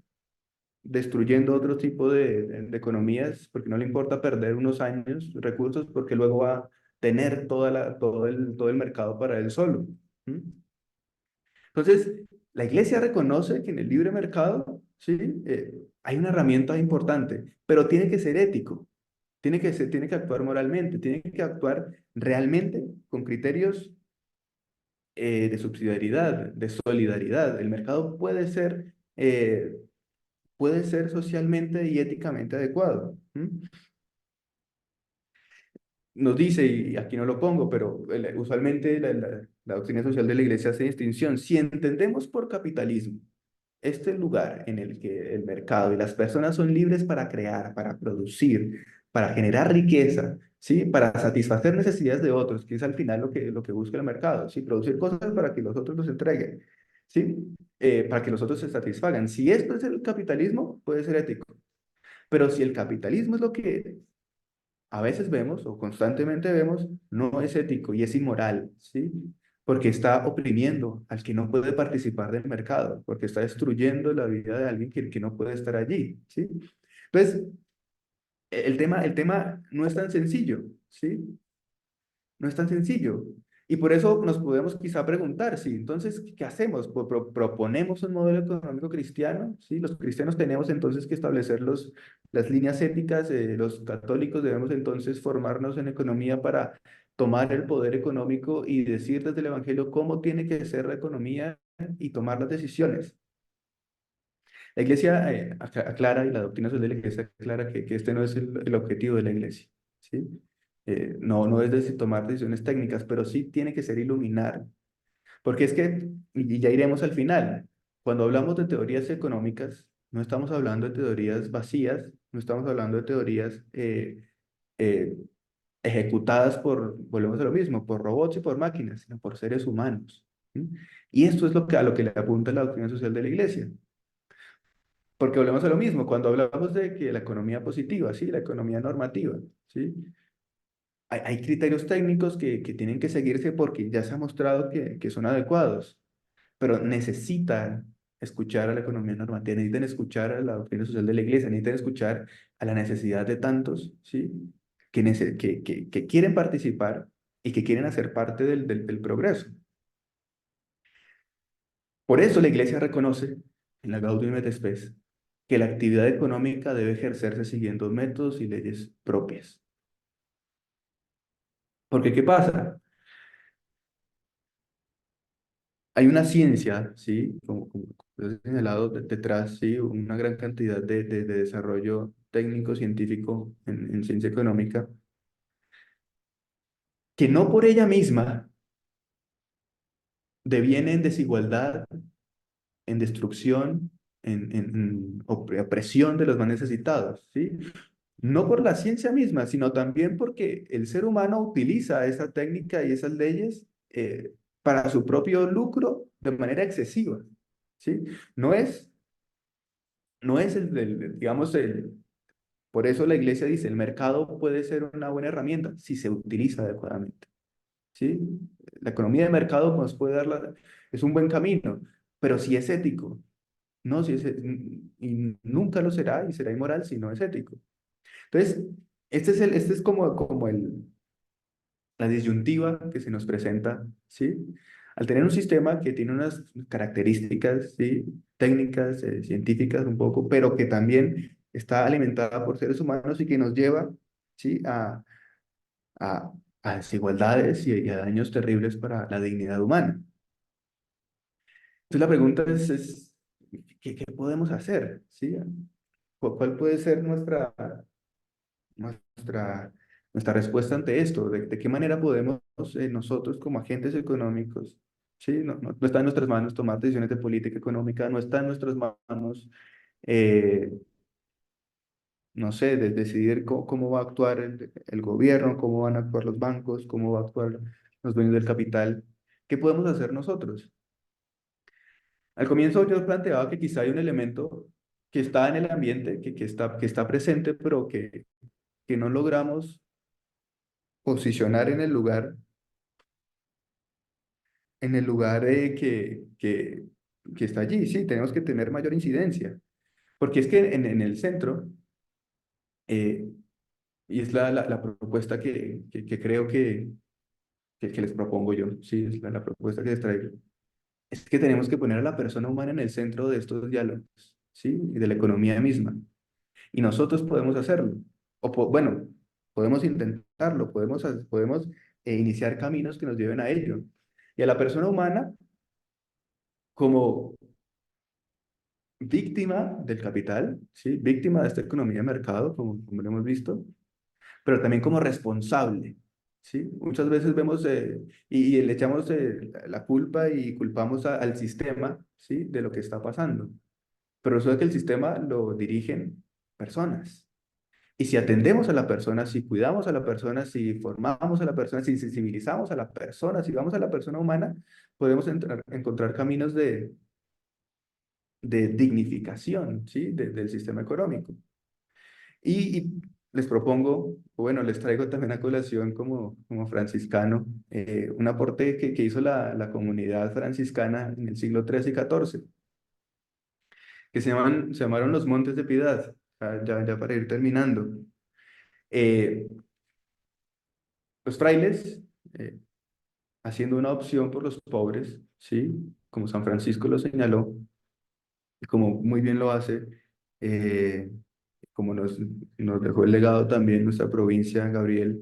destruyendo otro tipo de economías, porque no le importa perder unos años, recursos, porque luego va a tener todo el mercado para él solo. ¿Mm? Entonces, la iglesia reconoce que en el libre mercado, ¿sí? Hay una herramienta importante, pero tiene que ser ético, tiene que actuar moralmente, tiene que actuar realmente con criterios de subsidiariedad, de solidaridad. El mercado puede ser socialmente y éticamente adecuado. ¿Mm? Nos dice, y aquí no lo pongo, pero usualmente la doctrina social de la iglesia hace distinción. Si entendemos por capitalismo este lugar en el que el mercado y las personas son libres para crear, para producir, para generar riqueza, ¿sí? Para satisfacer necesidades de otros, que es al final lo que busca el mercado, ¿sí? Producir cosas para que los otros los entreguen, ¿sí? Para que los otros se satisfagan. Si esto es el capitalismo, puede ser ético. Pero si el capitalismo es lo que a veces vemos o constantemente vemos, no es ético y es inmoral, ¿sí? Porque está oprimiendo al que no puede participar del mercado, porque está destruyendo la vida de alguien que no puede estar allí, ¿sí? Entonces, el tema no es tan sencillo, ¿sí? No es tan sencillo. Y por eso nos podemos quizá preguntar, sí, entonces, ¿qué hacemos? ¿Proponemos un modelo económico cristiano? ¿Sí? Los cristianos tenemos entonces que establecer las líneas éticas, los católicos debemos entonces formarnos en economía para tomar el poder económico y decir desde el Evangelio cómo tiene que ser la economía y tomar las decisiones. La Iglesia aclara y la doctrina social de la Iglesia aclara que este no es el objetivo de la Iglesia, ¿sí? No es tomar decisiones técnicas, pero sí tiene que ser iluminar. Porque es que, y ya iremos al final, cuando hablamos de teorías económicas, no estamos hablando de teorías vacías, no estamos hablando de teorías eh, ejecutadas volvemos a lo mismo, por robots y por máquinas, sino por seres humanos. ¿Sí? Y esto es a lo que le apunta la doctrina social de la Iglesia. Porque volvemos a lo mismo, cuando hablamos de que la economía positiva, sí, la economía normativa, sí, hay criterios técnicos que tienen que seguirse porque ya se ha mostrado que son adecuados, pero necesitan escuchar a la economía normativa, necesitan escuchar a la doctrina social de la iglesia, necesitan escuchar a la necesidad de tantos, sí, que quieren participar y que quieren hacer parte del progreso. Por eso la iglesia reconoce en la Gaudium et Spes que la actividad económica debe ejercerse siguiendo métodos y leyes propias. Porque, ¿qué pasa? Hay una ciencia, ¿sí? Como he señalado detrás, ¿sí? Una gran cantidad de desarrollo técnico científico en ciencia económica, que no por ella misma deviene en desigualdad, en destrucción, en opresión de los más necesitados, ¿sí? No por la ciencia misma, sino también porque el ser humano utiliza esa técnica y esas leyes para su propio lucro de manera excesiva, ¿sí? No es, no es digamos, por eso la iglesia dice, el mercado puede ser una buena herramienta si se utiliza adecuadamente, ¿sí? La economía de mercado nos puede es un buen camino, pero si es ético, no, si es, y nunca lo será y será inmoral si no es ético. Entonces, este es como la disyuntiva que se nos presenta, ¿sí? Al tener un sistema que tiene unas características, ¿sí? Técnicas, científicas un poco, pero que también está alimentada por seres humanos y que nos lleva, ¿sí? A, a desigualdades y a daños terribles para la dignidad humana. Entonces la pregunta es ¿qué podemos hacer? ¿Sí? ¿Cuál puede ser nuestra, nuestra respuesta ante esto? De qué manera podemos nosotros como agentes económicos, ¿sí? No está en nuestras manos tomar decisiones de política económica, no está en nuestras manos, eh, no sé, de decidir cómo va a actuar el gobierno, cómo van a actuar los bancos, cómo va a actuar los dueños del capital. ¿Qué podemos hacer nosotros? Al comienzo yo planteaba que quizá hay un elemento que está en el ambiente, que está presente, pero que no logramos posicionar en el lugar que está allí. Sí, tenemos que tener mayor incidencia, porque es que en el centro, eh, y es la propuesta que creo que les propongo yo, sí, es la propuesta que les traigo, es que tenemos que poner a la persona humana en el centro de estos diálogos, sí, y de la economía misma. Y nosotros podemos hacerlo. Bueno, podemos intentarlo, podemos iniciar caminos que nos lleven a ello. Y a la persona humana como víctima del capital, ¿sí? Víctima de esta economía de mercado, como lo hemos visto, pero también como responsable, ¿sí? Muchas veces vemos y le echamos la culpa y culpamos al sistema, ¿sí? De lo que está pasando. Pero eso es que el sistema lo dirigen personas. Y si atendemos a la persona, si cuidamos a la persona, si formamos a la persona, si sensibilizamos a la persona, si vamos a la persona humana, podemos encontrar caminos de dignificación, ¿sí? Del sistema económico. Y les propongo, bueno, les traigo también a colación como franciscano, un aporte que hizo la comunidad franciscana en el siglo XIII y XIV, que se llamaron los Montes de Piedad, ya para ir terminando. Eh, los frailes haciendo una opción por los pobres, ¿sí? Como San Francisco lo señaló, y como muy bien lo hace, eh, como nos dejó el legado también nuestra provincia, Gabriel,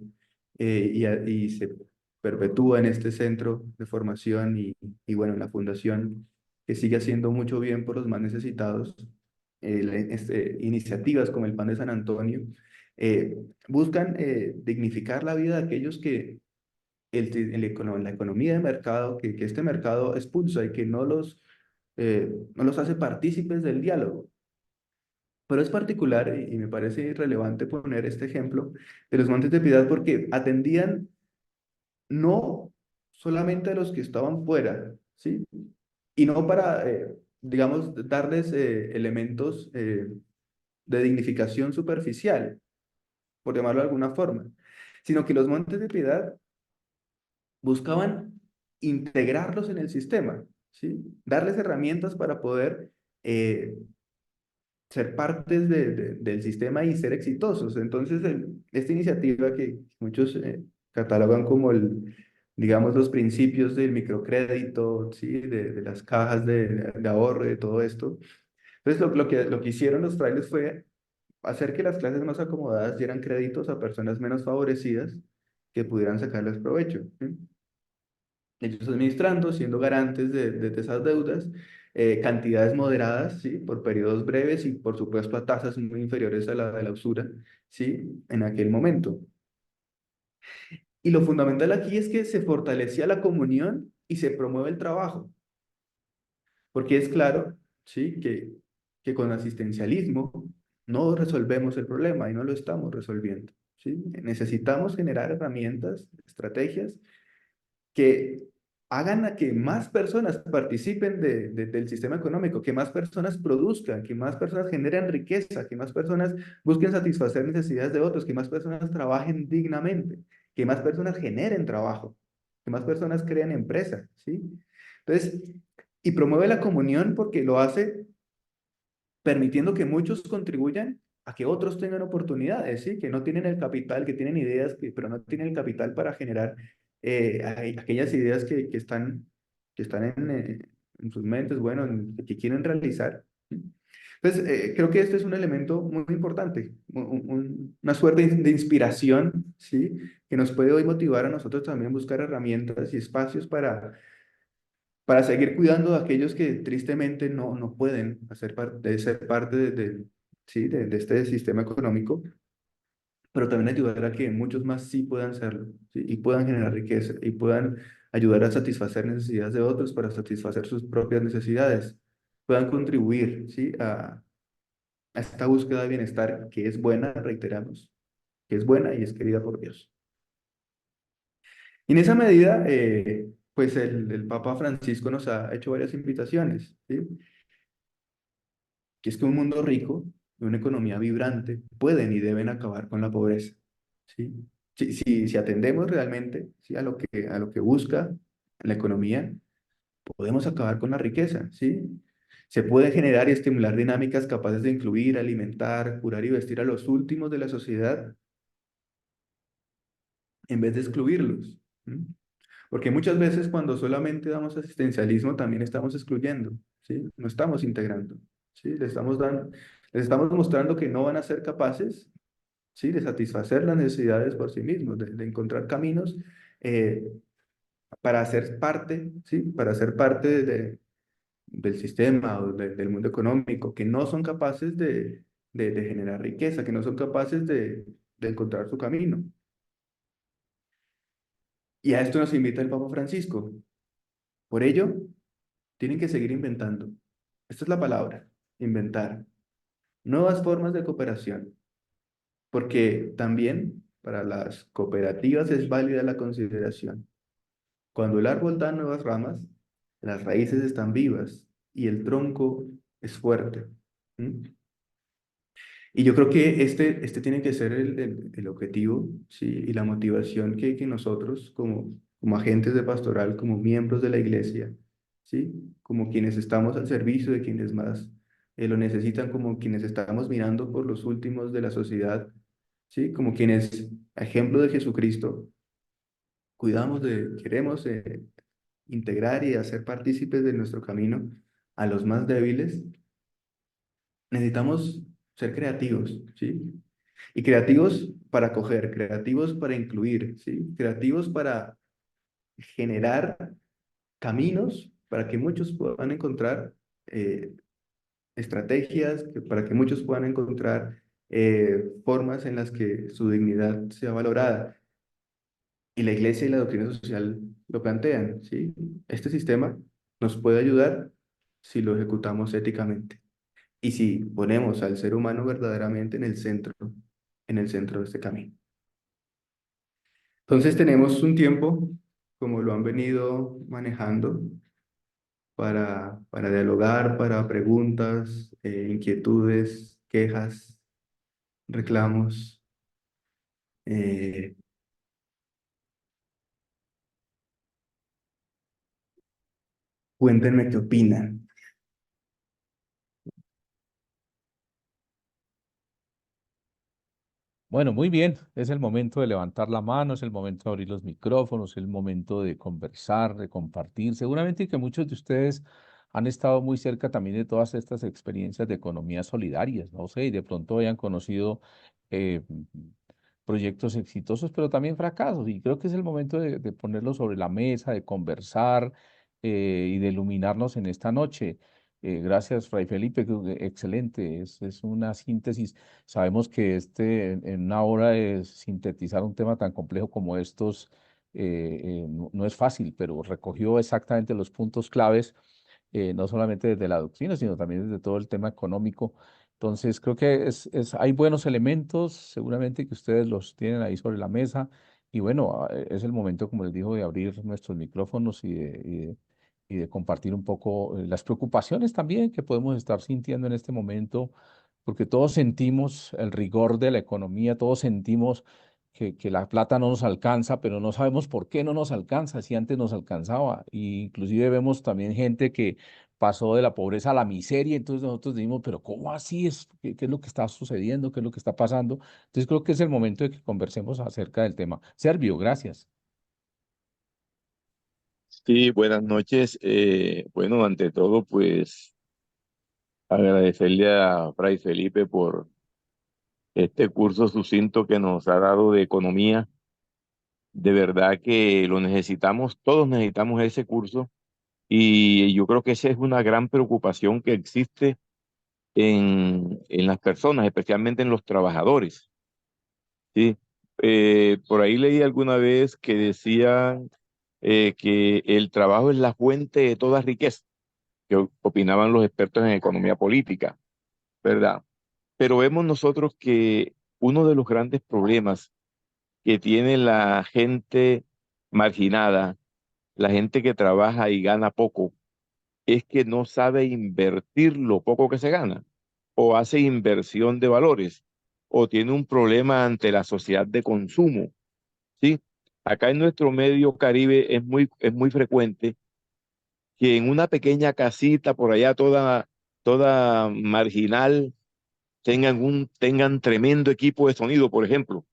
y se perpetúa en este centro de formación y bueno, en la fundación, que sigue haciendo mucho bien por los más necesitados, iniciativas como el Pan de San Antonio, eh, buscan dignificar la vida de aquellos que la economía de mercado, que este mercado expulsa y que no los hace partícipes del diálogo. Pero es particular y me parece relevante poner este ejemplo de los Montes de Piedad porque atendían no solamente a los que estaban fuera, ¿sí? Y no para, digamos, darles elementos de dignificación superficial, por llamarlo de alguna forma, sino que los Montes de Piedad buscaban integrarlos en el sistema, ¿sí? Darles herramientas para poder ser partes del sistema y ser exitosos. Entonces, esta iniciativa que muchos catalogan como digamos, los principios del microcrédito, ¿sí? De las cajas de ahorro, de todo esto. Entonces, lo que hicieron los frailes fue hacer que las clases más acomodadas dieran créditos a personas menos favorecidas que pudieran sacarles provecho, ¿sí? Ellos administrando, siendo garantes de esas deudas, cantidades moderadas, ¿sí? Por periodos breves y por supuesto a tasas muy inferiores a la de la usura, ¿sí? En aquel momento. Y lo fundamental aquí es que se fortalecía la comunión y se promueve el trabajo, porque es claro, ¿sí? Que con asistencialismo no resolvemos el problema y no lo estamos resolviendo, ¿sí? Necesitamos generar herramientas, estrategias que hagan a que más personas participen del sistema económico, que más personas produzcan, que más personas generen riqueza, que más personas busquen satisfacer necesidades de otros, que más personas trabajen dignamente, que más personas generen trabajo, que más personas creen empresas, ¿sí? Entonces, y promueve la comunión porque lo hace permitiendo que muchos contribuyan a que otros tengan oportunidades, ¿sí? Que no tienen el capital, que tienen ideas, pero no tienen el capital para generar aquellas ideas que están en sus mentes, bueno, que quieren realizar. Entonces, creo que este es un elemento muy importante, una suerte de inspiración, ¿sí? Que nos puede hoy motivar a nosotros también a buscar herramientas y espacios para seguir cuidando de aquellos que tristemente no pueden ser parte sí, de este sistema económico, pero también ayudar a que muchos más sí puedan serlo, ¿sí? Y puedan generar riqueza y puedan ayudar a satisfacer necesidades de otros para satisfacer sus propias necesidades, puedan contribuir, ¿sí? A esta búsqueda de bienestar que es buena, reiteramos, que es buena y es querida por Dios. Y en esa medida, pues el Papa Francisco nos ha hecho varias invitaciones, ¿sí? Que es que un mundo rico y una economía vibrante pueden y deben acabar con la pobreza, ¿sí? Si atendemos realmente, ¿sí? A lo que busca la economía, podemos acabar con la riqueza, ¿sí? Se puede generar y estimular dinámicas capaces de incluir, alimentar, curar y vestir a los últimos de la sociedad en vez de excluirlos. ¿Sí? Porque muchas veces cuando solamente damos asistencialismo también estamos excluyendo, ¿sí? No estamos integrando, ¿sí? Les estamos mostrando que no van a ser capaces, ¿sí? De satisfacer las necesidades por sí mismos, de encontrar caminos eh, para ser parte, ¿sí? Para ser parte del sistema o del mundo económico, que no son capaces de generar riqueza, que no son capaces de encontrar su camino. Y a esto nos invita el Papa Francisco. Por ello, tienen que seguir inventando. Esta es la palabra, inventar. Nuevas formas de cooperación, porque también para las cooperativas es válida la consideración. Cuando el árbol da nuevas ramas, las raíces están vivas y el tronco es fuerte. ¿Mm? Y yo creo que este tiene que ser el objetivo, ¿sí? Y la motivación que nosotros como agentes de pastoral, como miembros de la iglesia, ¿sí? Como quienes estamos al servicio de quienes más lo necesitan, como quienes estamos mirando por los últimos de la sociedad, ¿sí? Como quienes, a ejemplo de Jesucristo, queremos integrar y hacer partícipes de nuestro camino a los más débiles, necesitamos ser creativos, ¿sí? Y creativos para acoger, creativos para incluir, ¿sí? Creativos para generar caminos para que muchos puedan encontrar estrategias, para que muchos puedan encontrar formas en las que su dignidad sea valorada. Y la iglesia y la doctrina social lo plantean, ¿sí? Este sistema nos puede ayudar si lo ejecutamos éticamente y si ponemos al ser humano verdaderamente en el centro de este camino. Entonces tenemos un tiempo, como lo han venido manejando, para dialogar, para preguntas, inquietudes, quejas, reclamos. eh, Cuéntenme qué opinan. Bueno, muy bien. Es el momento de levantar la mano, es el momento de abrir los micrófonos, es el momento de conversar, de compartir. Seguramente que muchos de ustedes han estado muy cerca también de todas estas experiencias de economías solidarias, no sé, y de pronto hayan conocido eh, proyectos exitosos, pero también fracasos. Y creo que es el momento de ponerlo sobre la mesa, de conversar y de iluminarnos en esta noche. Gracias, Fray Felipe, excelente. Es una síntesis. Sabemos que en una hora de sintetizar un tema tan complejo como estos no es fácil, pero recogió exactamente los puntos claves, no solamente desde la doctrina, sino también desde todo el tema económico. Entonces, creo que hay buenos elementos, seguramente que ustedes los tienen ahí sobre la mesa. Y bueno, es el momento, como les digo, de abrir nuestros micrófonos y de compartir un poco las preocupaciones también que podemos estar sintiendo en este momento, porque todos sentimos el rigor de la economía, todos sentimos que la plata no nos alcanza, pero no sabemos por qué no nos alcanza, si antes nos alcanzaba. Y inclusive vemos también gente que pasó de la pobreza a la miseria, entonces nosotros decimos, pero ¿cómo así es? ¿Qué es lo que está sucediendo? ¿Qué es lo que está pasando? Entonces creo que es el momento de que conversemos acerca del tema. Servio, gracias. Sí, buenas noches. Bueno, ante todo, pues agradecerle a Fray Felipe por este curso sucinto que nos ha dado de economía. De verdad que lo necesitamos, todos necesitamos ese curso y yo creo que esa es una gran preocupación que existe en las personas, especialmente en los trabajadores. ¿Sí? Por ahí leí alguna vez que decían que el trabajo es la fuente de toda riqueza, que opinaban los expertos en economía política, ¿verdad? Pero vemos nosotros que uno de los grandes problemas que tiene la gente marginada, la gente que trabaja y gana poco, es que no sabe invertir lo poco que se gana, o hace inversión de valores, o tiene un problema ante la sociedad de consumo, ¿sí? Acá en nuestro medio Caribe es muy frecuente que en una pequeña casita por allá toda marginal tengan tremendo equipo de sonido, por ejemplo,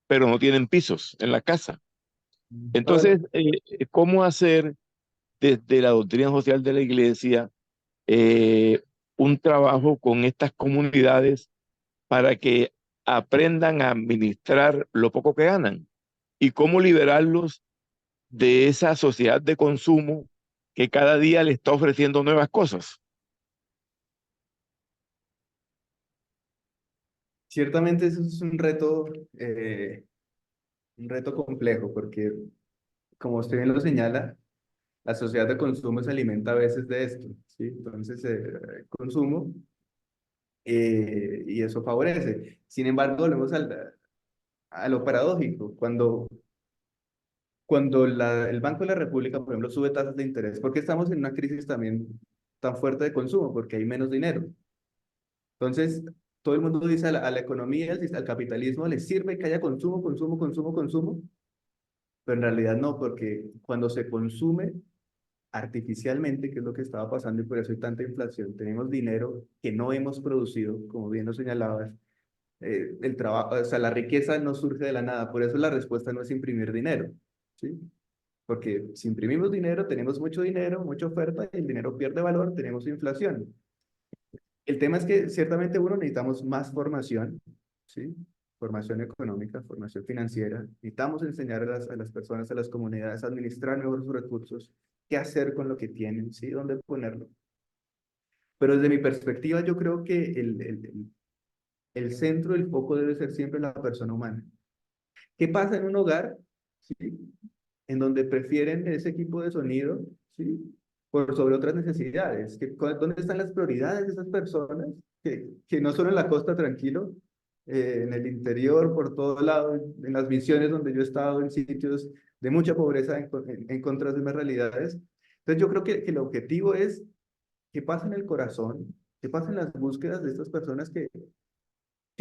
pero no tienen pisos en la casa. Todas- Entonces, ¿cómo hacer desde la doctrina social de la iglesia eh, un trabajo con estas comunidades para que aprendan a administrar lo poco que ganan? ¿Y cómo liberarlos de esa sociedad de consumo que cada día le está ofreciendo nuevas cosas? Ciertamente eso es un reto complejo, porque como usted bien lo señala, la sociedad de consumo se alimenta a veces de esto, ¿sí? Entonces, consumo y eso favorece. Sin embargo, volvemos a lo paradójico, cuando el Banco de la República, por ejemplo, sube tasas de interés, porque estamos en una crisis también tan fuerte de consumo, porque hay menos dinero. Entonces, todo el mundo dice a la economía, al capitalismo, le sirve que haya consumo, consumo, consumo, consumo, pero en realidad no, porque cuando se consume artificialmente, que es lo que estaba pasando y por eso hay tanta inflación, tenemos dinero que no hemos producido, como bien lo señalabas, el trabajo, o sea, la riqueza no surge de la nada, por eso la respuesta no es imprimir dinero, ¿sí? Porque si imprimimos dinero, tenemos mucho dinero, mucha oferta, y el dinero pierde valor, tenemos inflación. El tema es que ciertamente uno necesitamos más formación, ¿sí? Formación económica, formación financiera. Necesitamos enseñar a las personas, a las comunidades, a administrar mejor sus recursos, qué hacer con lo que tienen, ¿sí? Dónde ponerlo. Pero desde mi perspectiva, yo creo que el centro, el foco debe ser siempre la persona humana. ¿Qué pasa en un hogar, ¿sí? En donde prefieren ese equipo de sonido, ¿sí? Por sobre otras necesidades? ¿Dónde están las prioridades de esas personas? Que no solo en la costa tranquilo, en el interior, por todo lado, en las misiones donde yo he estado, en sitios de mucha pobreza, en contra de unas realidades. Entonces yo creo que el objetivo es qué pasa en el corazón, qué pasa en las búsquedas de estas personas que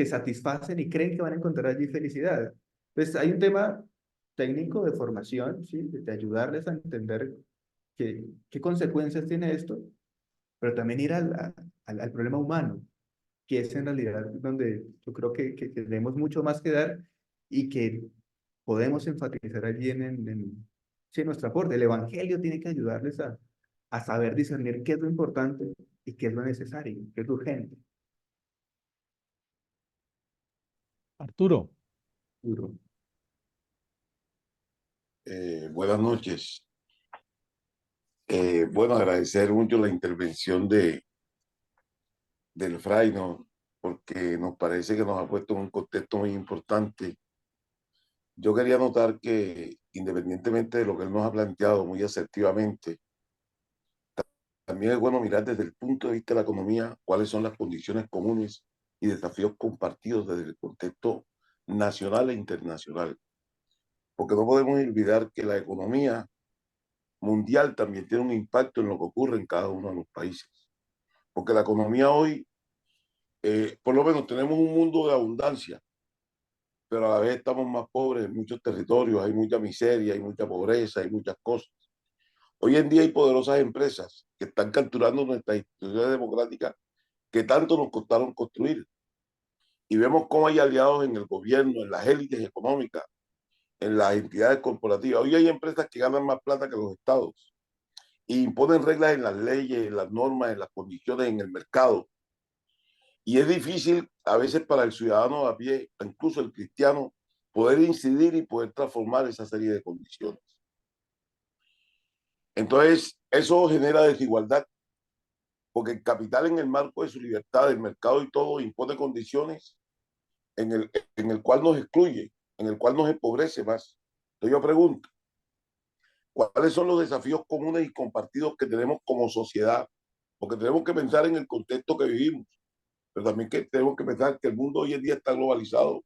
satisfacen y creen que van a encontrar allí felicidad. Pues hay un tema técnico de formación, ¿sí? De ayudarles a entender qué consecuencias tiene esto, pero también ir al problema humano, que es en realidad donde yo creo que tenemos mucho más que dar y que podemos enfatizar allí sí, en nuestro aporte. El Evangelio tiene que ayudarles a saber discernir qué es lo importante y qué es lo necesario, qué es lo urgente. Arturo, Duro. Buenas noches. Bueno, agradecer mucho la intervención del Fray, ¿no? Porque nos parece que nos ha puesto en un contexto muy importante. Yo quería notar que, independientemente de lo que él nos ha planteado muy asertivamente, también es bueno mirar desde el punto de vista de la economía cuáles son las condiciones comunes y desafíos compartidos desde el contexto nacional e internacional. Porque no podemos olvidar que la economía mundial también tiene un impacto en lo que ocurre en cada uno de los países. Porque la economía hoy, por lo menos tenemos un mundo de abundancia, pero a la vez estamos más pobres en muchos territorios, hay mucha miseria, hay mucha pobreza, hay muchas cosas. Hoy en día hay poderosas empresas que están capturando nuestras instituciones democráticas que tanto nos costaron construir. Y vemos cómo hay aliados en el gobierno, en las élites económicas, en las entidades corporativas. Hoy hay empresas que ganan más plata que los estados y imponen reglas en las leyes, en las normas, en las condiciones, en el mercado. Y es difícil a veces para el ciudadano a pie, incluso el cristiano, poder incidir y poder transformar esa serie de condiciones. Entonces, eso genera desigualdad, porque el capital en el marco de su libertad, del mercado y todo, impone condiciones en el cual nos excluye, en el cual nos empobrece más. Entonces yo pregunto, ¿cuáles son los desafíos comunes y compartidos que tenemos como sociedad? Porque tenemos que pensar en el contexto que vivimos, pero también que tenemos que pensar que el mundo hoy en día está globalizado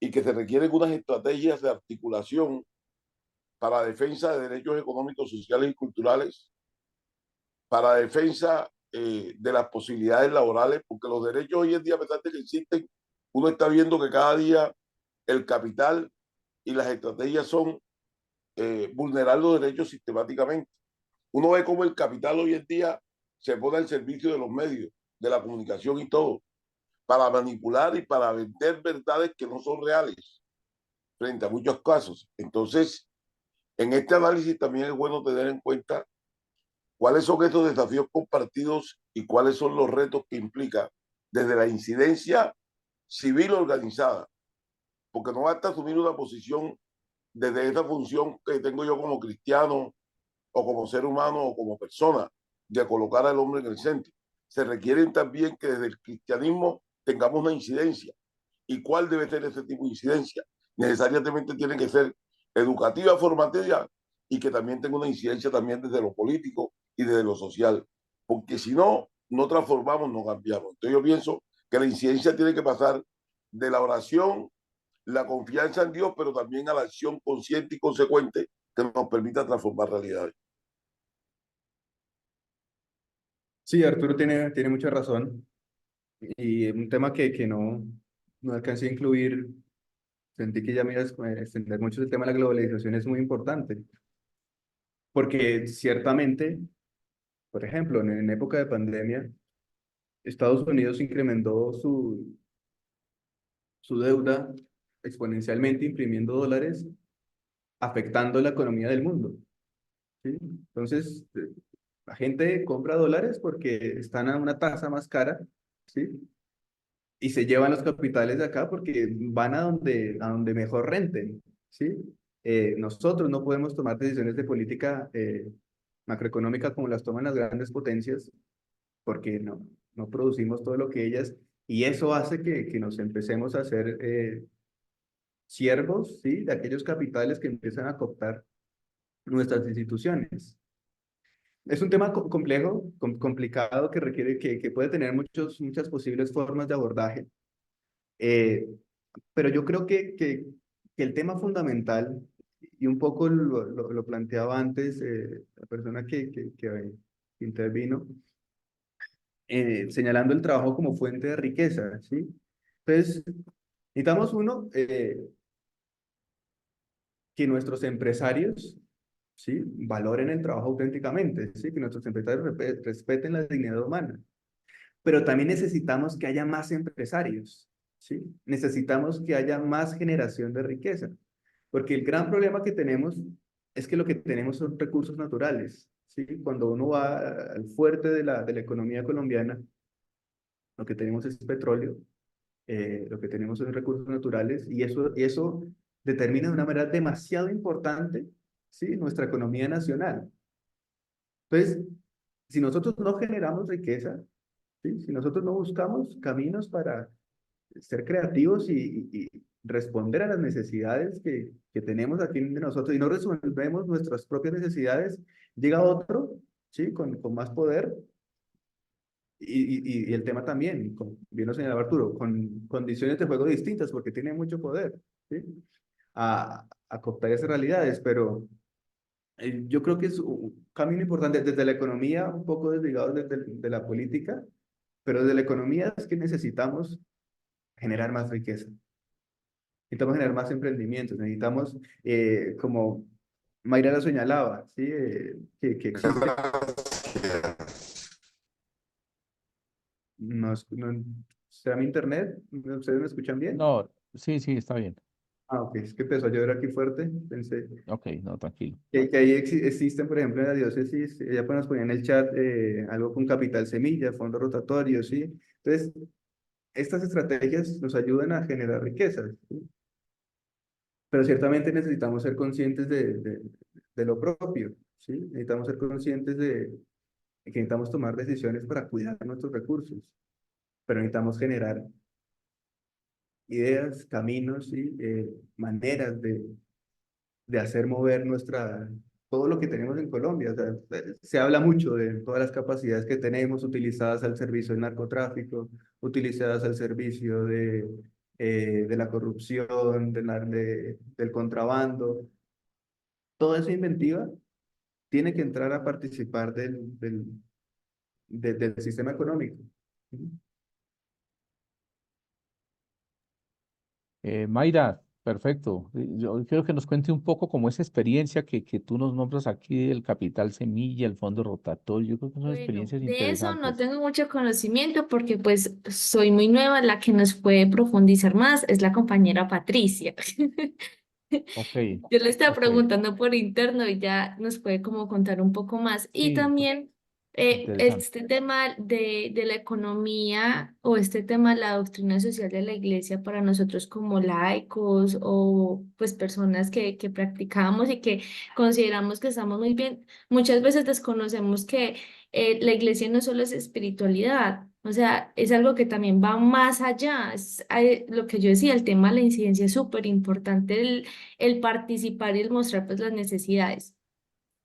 y que se requieren unas estrategias de articulación para defensa de derechos económicos, sociales y culturales, para defensa de las posibilidades laborales, porque los derechos hoy en día, a pesar de que existen, uno está viendo que cada día el capital y las estrategias son vulnerar los derechos sistemáticamente. Uno ve cómo el capital hoy en día se pone al servicio de los medios, de la comunicación y todo, para manipular y para vender verdades que no son reales frente a muchos casos. Entonces, en este análisis también es bueno tener en cuenta cuáles son estos desafíos compartidos y cuáles son los retos que implica desde la incidencia civil organizada, porque no basta asumir una posición desde esa función que tengo yo como cristiano o como ser humano o como persona de colocar al hombre en el centro. Se requieren también que desde el cristianismo tengamos una incidencia. ¿Y cuál debe ser ese tipo de incidencia? Necesariamente tiene que ser educativa, formativa y que también tenga una incidencia también desde lo político y desde lo social. Porque si no, no transformamos, no cambiamos. Entonces yo pienso que la incidencia tiene que pasar de la oración, la confianza en Dios, pero también a la acción consciente y consecuente que nos permita transformar realidades. Sí, Arturo tiene mucha razón. Y un tema que no alcancé a incluir, sentí que ya me ibas a extender mucho el tema de la globalización, es muy importante. Porque ciertamente, por ejemplo, en época de pandemia, Estados Unidos incrementó su deuda exponencialmente, imprimiendo dólares, afectando la economía del mundo. ¿sí? Entonces, la gente compra dólares porque están a una tasa más cara, ¿sí? Y se llevan los capitales de acá porque van a donde mejor renten, ¿sí? Nosotros no podemos tomar decisiones de política macroeconómica como las toman las grandes potencias porque no producimos todo lo que ellas, y eso hace que nos empecemos a hacer siervos, ¿sí? De aquellos capitales que empiezan a cooptar nuestras instituciones. Es un tema complejo, complicado, que requiere, que puede tener muchas posibles formas de abordaje, eh, pero yo creo que el tema fundamental, y un poco lo planteaba antes la persona que intervino, señalando el trabajo como fuente de riqueza, ¿sí? Entonces, necesitamos uno, que nuestros empresarios, ¿sí? Valoren el trabajo auténticamente, ¿sí? Que nuestros empresarios respeten la dignidad humana. Pero también necesitamos que haya más empresarios, ¿sí? Necesitamos que haya más generación de riqueza, porque el gran problema que tenemos es que lo que tenemos son recursos naturales, ¿sí? Cuando uno va al fuerte de la economía colombiana, lo que tenemos es petróleo, lo que tenemos son recursos naturales, y eso determina de una manera demasiado importante, ¿sí? Nuestra economía nacional. Entonces, si nosotros no generamos riqueza, ¿sí? Si nosotros no buscamos caminos para ser creativos y responder a las necesidades que tenemos aquí de nosotros, y no resolvemos nuestras propias necesidades, llega otro, ¿sí? Con más poder, y el tema también, como bien lo señalaba Arturo, con condiciones de juego distintas, porque tiene mucho poder, ¿sí? A cooptar esas realidades, pero yo creo que es un camino importante desde la economía, un poco desligado de la política, pero desde la economía es que necesitamos generar más riqueza, necesitamos generar más emprendimientos, necesitamos, como Mayra lo señalaba, ¿sí? Que existe, ¿será mi internet? ¿Ustedes me escuchan bien? No, sí, sí, está bien. Ah, ok, es que empezó a llover aquí fuerte, pensé Ok, no, tranquilo. que ahí existen, por ejemplo, en la diócesis, ella pues nos ponía en el chat algo con capital semilla, fondo rotatorio, ¿sí? Entonces, estas estrategias nos ayudan a generar riqueza, ¿sí? Pero ciertamente necesitamos ser conscientes de lo propio, ¿sí? Necesitamos ser conscientes de que necesitamos tomar decisiones para cuidar nuestros recursos, pero necesitamos generar ideas, caminos y maneras de hacer mover todo lo que tenemos en Colombia. O sea, se habla mucho de todas las capacidades que tenemos utilizadas al servicio del narcotráfico, utilizadas al servicio de la corrupción, del contrabando. Toda esa inventiva tiene que entrar a participar del sistema económico. Mayra, perfecto. Yo quiero que nos cuente un poco como esa experiencia que tú nos nombras aquí del capital semilla, el fondo rotatorio. Yo creo que son Bueno, experiencias de eso no interesantes. tengo mucho conocimiento porque pues soy muy nueva, la que nos puede profundizar más es la compañera Patricia. Ok, Yo le estaba ok. preguntando por interno y ya nos puede como contar un poco más. Y Sí, también interesante. este tema de la economía o este tema de la doctrina social de la iglesia para nosotros como laicos o pues personas que practicamos y que consideramos que estamos muy bien, muchas veces desconocemos que la iglesia no solo es espiritualidad. O sea, es algo que también va más allá. Lo que yo decía, el tema de la incidencia es súper importante, el participar y el mostrar pues las necesidades.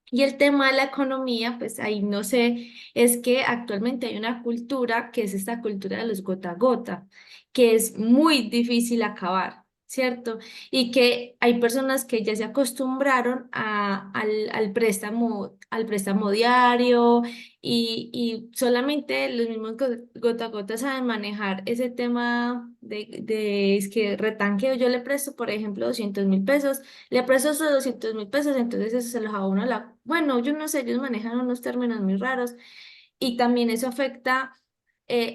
Y el tema de la economía, pues ahí no sé, es que actualmente hay una cultura que es esta cultura de los gota a gota, que es muy difícil acabar, ¿cierto? Y que hay personas que ya se acostumbraron al préstamo diario y solamente los mismos gota a gota saben manejar ese tema es que retanqueo, yo le presto, por ejemplo, 200.000 pesos. Le presto esos 200.000 pesos, entonces eso se los a uno a la... Bueno, yo no sé, ellos manejan unos términos muy raros y también eso afecta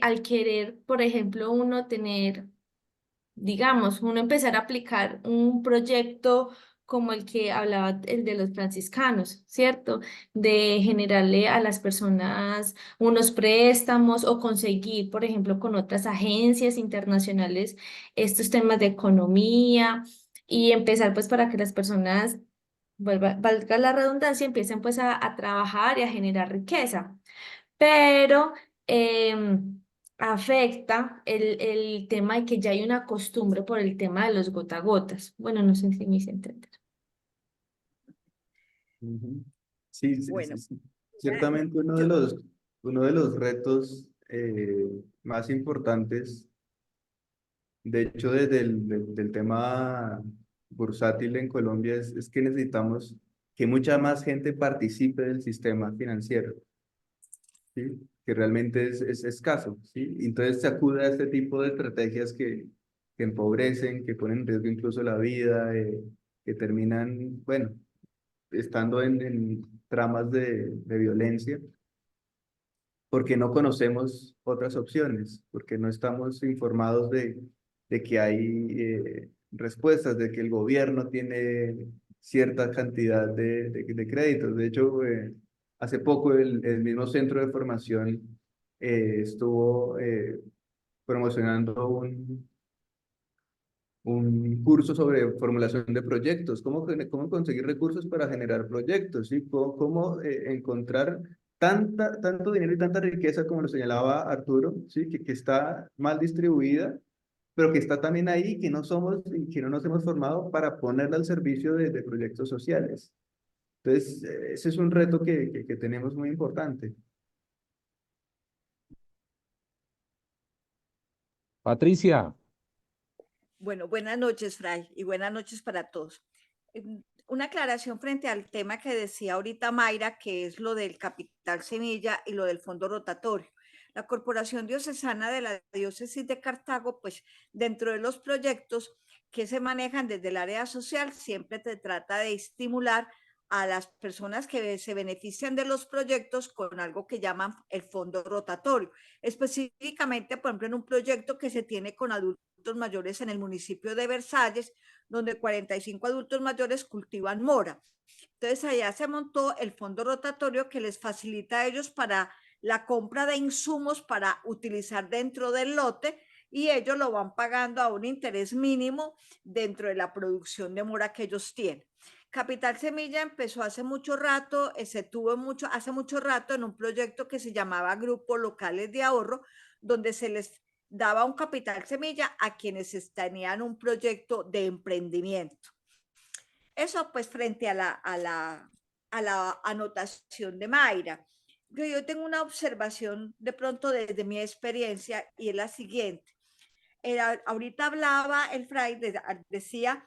al querer, por ejemplo, uno tener, digamos, uno empezar a aplicar un proyecto como el que hablaba, el de los franciscanos, ¿cierto? De generarle a las personas unos préstamos o conseguir, por ejemplo, con otras agencias internacionales estos temas de economía y empezar pues para que las personas, valga la redundancia, empiecen pues a trabajar y a generar riqueza. Pero afecta el tema de que ya hay una costumbre por el tema de los gota a gotas. Bueno, no sé si me hice entender. Ujú. Sí, sí, Bueno, sí, sí. ya, Ciertamente yo, uno de los retos más importantes, de hecho, desde del tema bursátil en Colombia es que necesitamos que mucha más gente participe del sistema financiero, ¿sí? Que realmente es escaso, ¿sí? Entonces se acude a este tipo de estrategias que empobrecen, que ponen en riesgo incluso la vida, que terminan, bueno, estando en tramas de violencia, porque no conocemos otras opciones, porque no estamos informados de que hay respuestas, de que el gobierno tiene cierta cantidad de créditos. De hecho, hace poco el mismo centro de formación estuvo promocionando un curso sobre formulación de proyectos, cómo conseguir recursos para generar proyectos, ¿sí? Cómo encontrar tanto dinero y tanta riqueza como lo señalaba Arturo, ¿sí? Que está mal distribuida, pero que está también ahí, que no somos, y que no nos hemos formado para ponerla al servicio de proyectos sociales. Entonces, ese es un reto que tenemos muy importante. Patricia, bueno, buenas noches, Fray, y buenas noches para todos. Una aclaración frente al tema que decía ahorita Mayra, que es lo del capital semilla y lo del fondo rotatorio. La Corporación Diocesana de la Diócesis de Cartago, pues dentro de los proyectos que se manejan desde el área social, siempre se trata de estimular a las personas que se benefician de los proyectos con algo que llaman el fondo rotatorio. Específicamente, por ejemplo, en un proyecto que se tiene con adultos mayores en el municipio de Versalles, donde 45 adultos mayores cultivan mora. Entonces allá se montó el fondo rotatorio que les facilita a ellos para la compra de insumos para utilizar dentro del lote y ellos lo van pagando a un interés mínimo dentro de la producción de mora que ellos tienen. Capital Semilla empezó hace mucho rato, hace mucho rato en un proyecto que se llamaba Grupos Locales de Ahorro, donde se les daba un capital semilla a quienes tenían un proyecto de emprendimiento. Eso pues frente a la anotación de Mayra. Yo tengo una observación de pronto desde mi experiencia y es la siguiente. Ahorita hablaba el Fray, decía,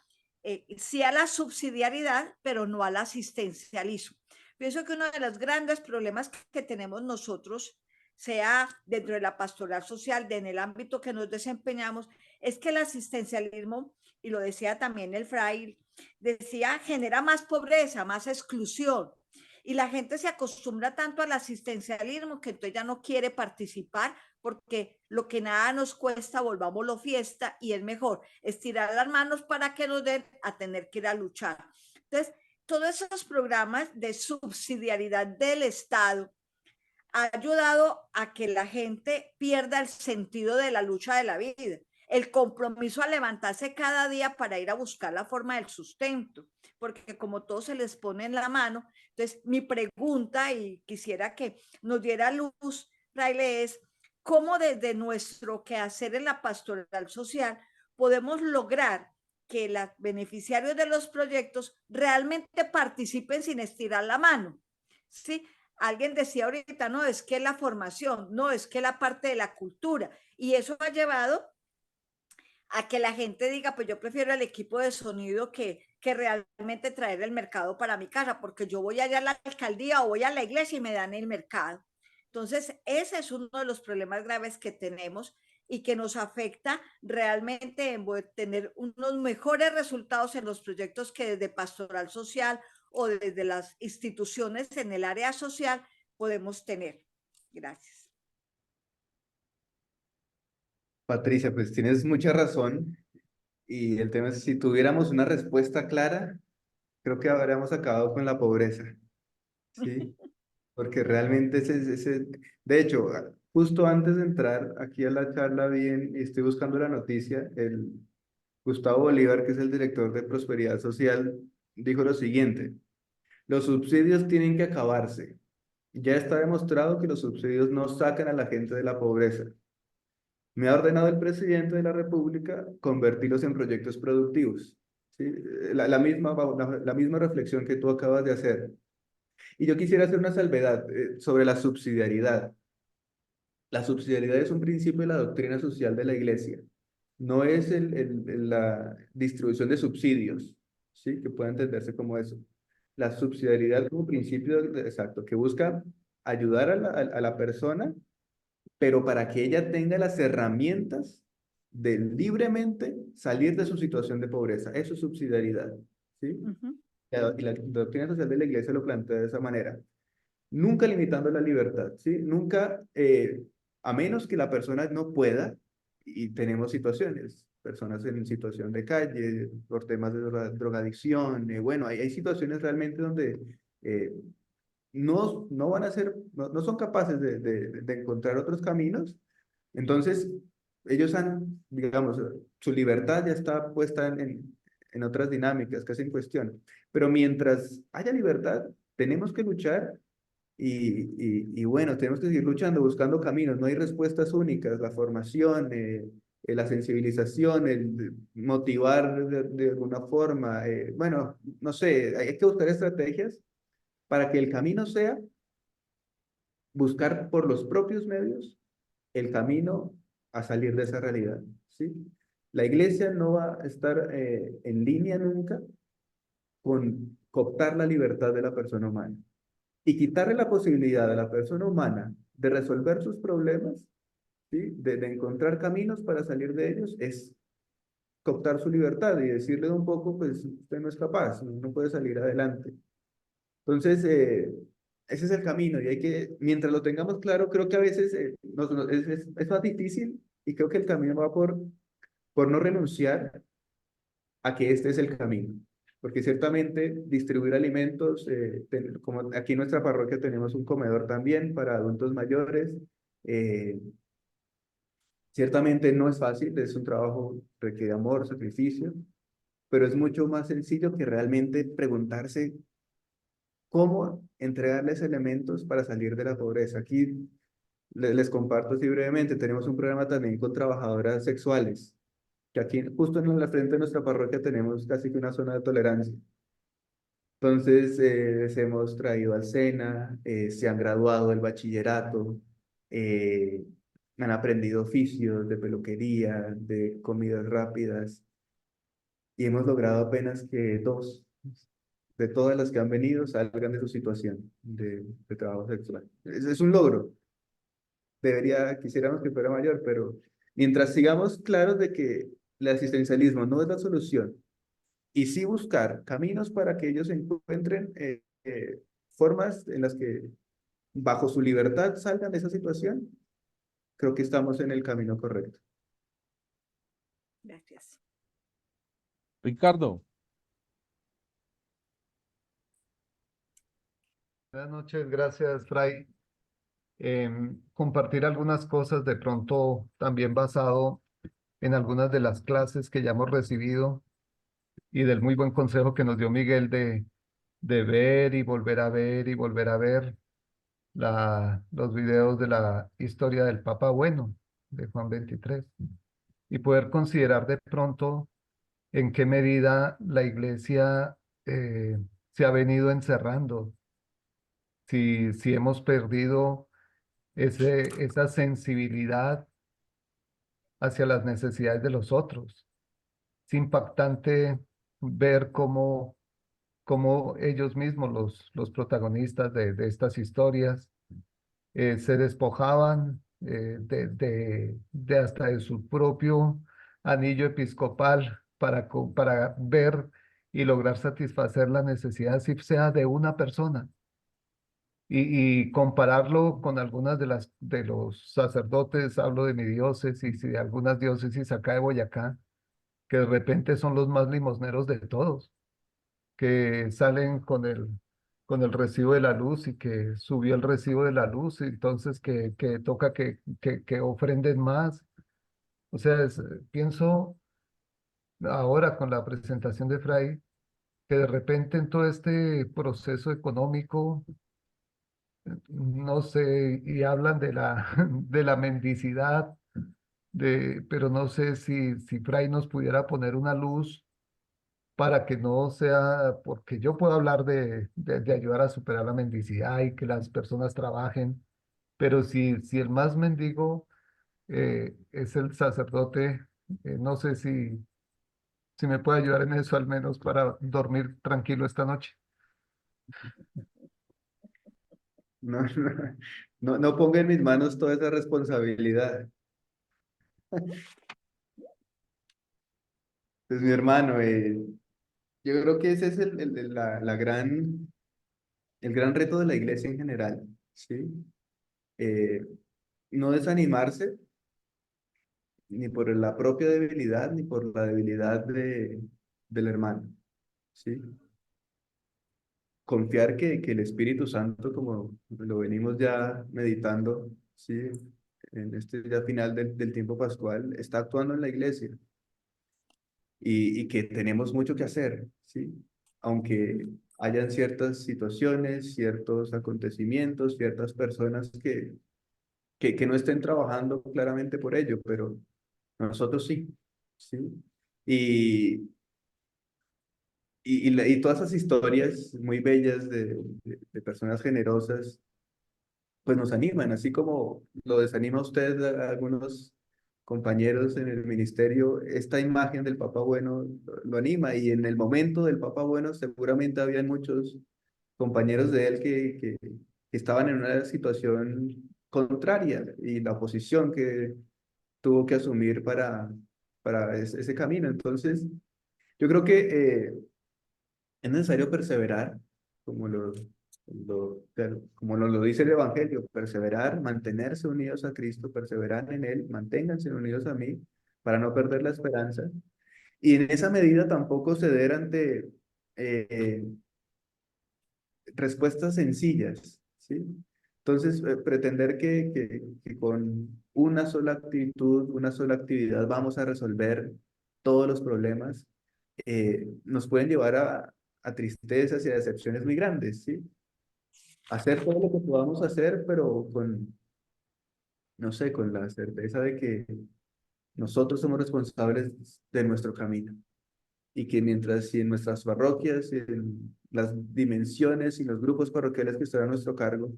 sí a la subsidiariedad, pero no al asistencialismo. Pienso que uno de los grandes problemas que tenemos nosotros, sea dentro de la pastoral social, en el ámbito que nos desempeñamos, es que el asistencialismo, y lo decía también el Fray, decía, genera más pobreza, más exclusión. Y la gente se acostumbra tanto al asistencialismo que entonces ya no quiere participar porque lo que nada nos cuesta, volvámoslo fiesta y es mejor estirar las manos para que nos den a tener que ir a luchar. Entonces, todos esos programas de subsidiariedad del Estado ha ayudado a que la gente pierda el sentido de la lucha de la vida, el compromiso a levantarse cada día para ir a buscar la forma del sustento, porque como todo se les pone en la mano, entonces mi pregunta, y quisiera que nos diera luz, Fraile, es cómo desde nuestro quehacer en la pastoral social podemos lograr que los beneficiarios de los proyectos realmente participen sin estirar la mano, ¿sí? Alguien decía ahorita, no, es que la formación, no, es que la parte de la cultura, y eso ha llevado a que la gente diga, pues yo prefiero el equipo de sonido que realmente traer el mercado para mi casa, porque yo voy allá a la alcaldía o voy a la iglesia y me dan el mercado. Entonces, ese es uno de los problemas graves que tenemos y que nos afecta realmente en tener unos mejores resultados en los proyectos que desde pastoral social o desde las instituciones en el área social podemos tener. Gracias. Patricia, pues tienes mucha razón. Y el tema es, si tuviéramos una respuesta clara, creo que habríamos acabado con la pobreza, ¿sí? Porque realmente de hecho, justo antes de entrar aquí a la charla bien, y estoy buscando la noticia, el Gustavo Bolívar, que es el director de Prosperidad Social, dijo lo siguiente: los subsidios tienen que acabarse. Ya está demostrado que los subsidios no sacan a la gente de la pobreza. Me ha ordenado el presidente de la República convertirlos en proyectos productivos. ¿Sí? La misma reflexión que tú acabas de hacer. Y yo quisiera hacer una salvedad sobre la subsidiariedad. La subsidiariedad es un principio de la doctrina social de la Iglesia. No es la distribución de subsidios, ¿sí? Que pueda entenderse como eso. La subsidiariedad como principio exacto, que busca ayudar a la persona, pero para que ella tenga las herramientas de libremente salir de su situación de pobreza. Eso es subsidiariedad, ¿sí? Ujú. Y la doctrina social de la Iglesia lo plantea de esa manera. Nunca limitando la libertad, ¿sí? Nunca, a menos que la persona no pueda, y tenemos situaciones, personas en situación de calle, por temas de drogadicción, bueno, hay situaciones realmente donde no van a ser, no son capaces de encontrar otros caminos, entonces ellos han, digamos, su libertad ya está puesta en otras dinámicas, casi en cuestión, pero mientras haya libertad, tenemos que luchar y bueno, tenemos que seguir luchando, buscando caminos, no hay respuestas únicas, la formación, la sensibilización, el motivar de alguna forma, bueno, no sé, hay que buscar estrategias para que el camino sea buscar por los propios medios el camino a salir de esa realidad, ¿sí? La iglesia no va a estar en línea nunca con cooptar la libertad de la persona humana. Y quitarle la posibilidad a la persona humana de resolver sus problemas, ¿sí? De encontrar caminos para salir de ellos, es cooptar su libertad y decirle un poco, pues usted no es capaz, no puede salir adelante. Entonces, ese es el camino y hay que, mientras lo tengamos claro, creo que a veces es más difícil y creo que el camino va por no renunciar a que este es el camino. Porque ciertamente distribuir alimentos, como aquí en nuestra parroquia tenemos un comedor también para adultos mayores, eh, ciertamente no es fácil, es un trabajo, requiere amor, sacrificio, pero es mucho más sencillo que realmente preguntarse cómo entregarles elementos para salir de la pobreza. Aquí les comparto así brevemente, tenemos un programa también con trabajadoras sexuales, que aquí justo en la frente de nuestra parroquia tenemos casi que una zona de tolerancia. Entonces, les hemos traído al SENA, se han graduado del bachillerato, eh, han aprendido oficios de peluquería, de comidas rápidas, y hemos logrado apenas que 2 de todas las que han venido salgan de su situación de trabajo sexual. Es un logro. Quisiéramos que fuera mayor, pero mientras sigamos claros de que el asistencialismo no es la solución, y sí buscar caminos para que ellos encuentren formas en las que bajo su libertad salgan de esa situación, creo que estamos en el camino correcto. Gracias. Ricardo, Buenas noches, gracias, Fray. Compartir algunas cosas de pronto también basado en algunas de las clases que ya hemos recibido y del muy buen consejo que nos dio Miguel de ver y volver a ver y volver a ver los videos de la historia del Papa Bueno, de Juan 23, y poder considerar de pronto en qué medida la Iglesia se ha venido encerrando, si hemos perdido esa sensibilidad hacia las necesidades de los otros. Es impactante ver cómo ellos mismos, los protagonistas de estas historias, se despojaban de hasta de su propio anillo episcopal para ver y lograr satisfacer la necesidad, si sea de una persona. Y compararlo con algunas de los sacerdotes, hablo de mi diócesis y de algunas diócesis acá de Boyacá, que de repente son los más limosneros de todos. que salen con el recibo de la luz y que subió el recibo de la luz, y entonces que toca que ofrenden más. O sea, pienso ahora con la presentación de Fray, que de repente en todo este proceso económico, no sé, y hablan de de la mendicidad, pero no sé si Fray nos pudiera poner una luz para que no sea, porque yo puedo hablar de ayudar a superar la mendicidad y que las personas trabajen, pero si el más mendigo es el sacerdote, no sé si me puede ayudar en eso al menos para dormir tranquilo esta noche. No, no ponga en mis manos toda esa responsabilidad. Pues mi hermano, yo creo que ese es el gran reto de la iglesia en general, ¿sí? Eh, no desanimarse ni por la propia debilidad ni por la debilidad del hermano, ¿sí? Confiar que el Espíritu Santo, como lo venimos ya meditando, ¿sí? En este ya final del tiempo pascual, está actuando en la iglesia y que tenemos mucho que hacer, ¿sí? Aunque hayan ciertas situaciones, ciertos acontecimientos, ciertas personas que no estén trabajando claramente por ello, pero nosotros sí, ¿sí? Y, y todas esas historias muy bellas de personas generosas, pues nos animan, así como lo desanima a usted a algunos compañeros en el ministerio, esta imagen del Papa Bueno lo anima y en el momento del Papa Bueno seguramente habían muchos compañeros de él que estaban en una situación contraria y la oposición que tuvo que asumir para ese camino. Entonces, yo creo que es necesario perseverar, como como nos lo dice el Evangelio, perseverar, mantenerse unidos a Cristo, perseverar en Él, manténganse unidos a mí para no perder la esperanza. Y en esa medida tampoco ceder ante eh, respuestas sencillas, ¿sí? Entonces, pretender que con una sola actitud, una sola actividad vamos a resolver todos los problemas, nos pueden llevar a tristezas y a decepciones muy grandes, ¿sí? Hacer todo lo que podamos hacer, pero no sé, con la certeza de que nosotros somos responsables de nuestro camino y que mientras si en nuestras parroquias, y en las dimensiones y los grupos parroquiales que están a nuestro cargo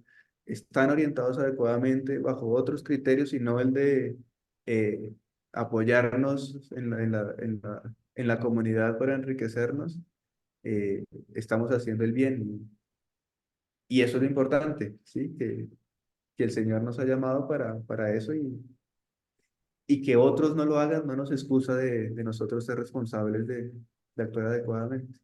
están orientados adecuadamente bajo otros criterios y no el de eh, apoyarnos en la comunidad para enriquecernos, eh, estamos haciendo el bien. Y eso es lo importante, ¿sí? Que el Señor nos ha llamado para eso y que otros no lo hagan no nos excusa de nosotros ser responsables de actuar adecuadamente.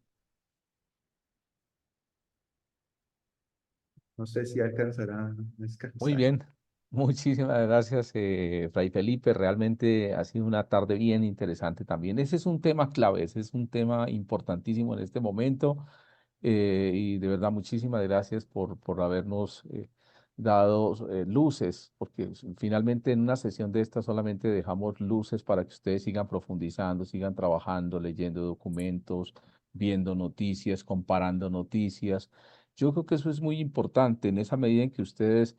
No sé si alcanzará a Muy descansar. bien, muchísimas gracias, Fray Felipe. Realmente ha sido una tarde bien interesante también. Ese es un tema clave, ese es un tema importantísimo en este momento. Y de verdad, muchísimas gracias por habernos dado luces, porque finalmente en una sesión de esta solamente dejamos luces para que ustedes sigan profundizando, sigan trabajando, leyendo documentos, viendo noticias, comparando noticias. Yo creo que eso es muy importante en esa medida en que ustedes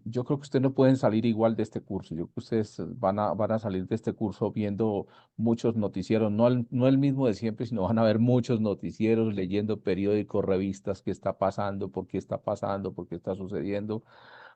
yo creo que ustedes no pueden salir igual de este curso. Yo creo que ustedes van a salir de este curso viendo muchos noticieros, no el mismo de siempre, sino van a ver muchos noticieros, leyendo periódicos, revistas, qué está pasando, por qué está pasando, por qué está sucediendo,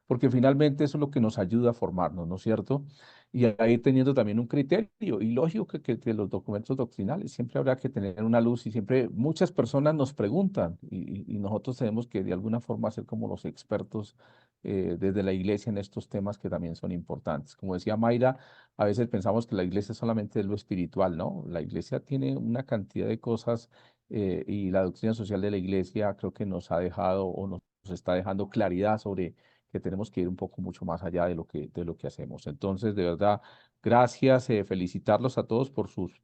porque finalmente eso es lo que nos ayuda a formarnos, ¿no es cierto? Y ahí teniendo también un criterio, y lógico que los documentos doctrinales siempre habrá que tener una luz y siempre muchas personas nos preguntan y nosotros tenemos que de alguna forma ser como los expertos desde la iglesia en estos temas que también son importantes. Como decía Mayra, a veces pensamos que la iglesia solamente es lo espiritual, ¿no? La iglesia tiene una cantidad de cosas y la doctrina social de la iglesia creo que nos ha dejado o nos está dejando claridad sobre que tenemos que ir un poco mucho más allá de lo que hacemos. Entonces, de verdad, gracias, felicitarlos a todos por sus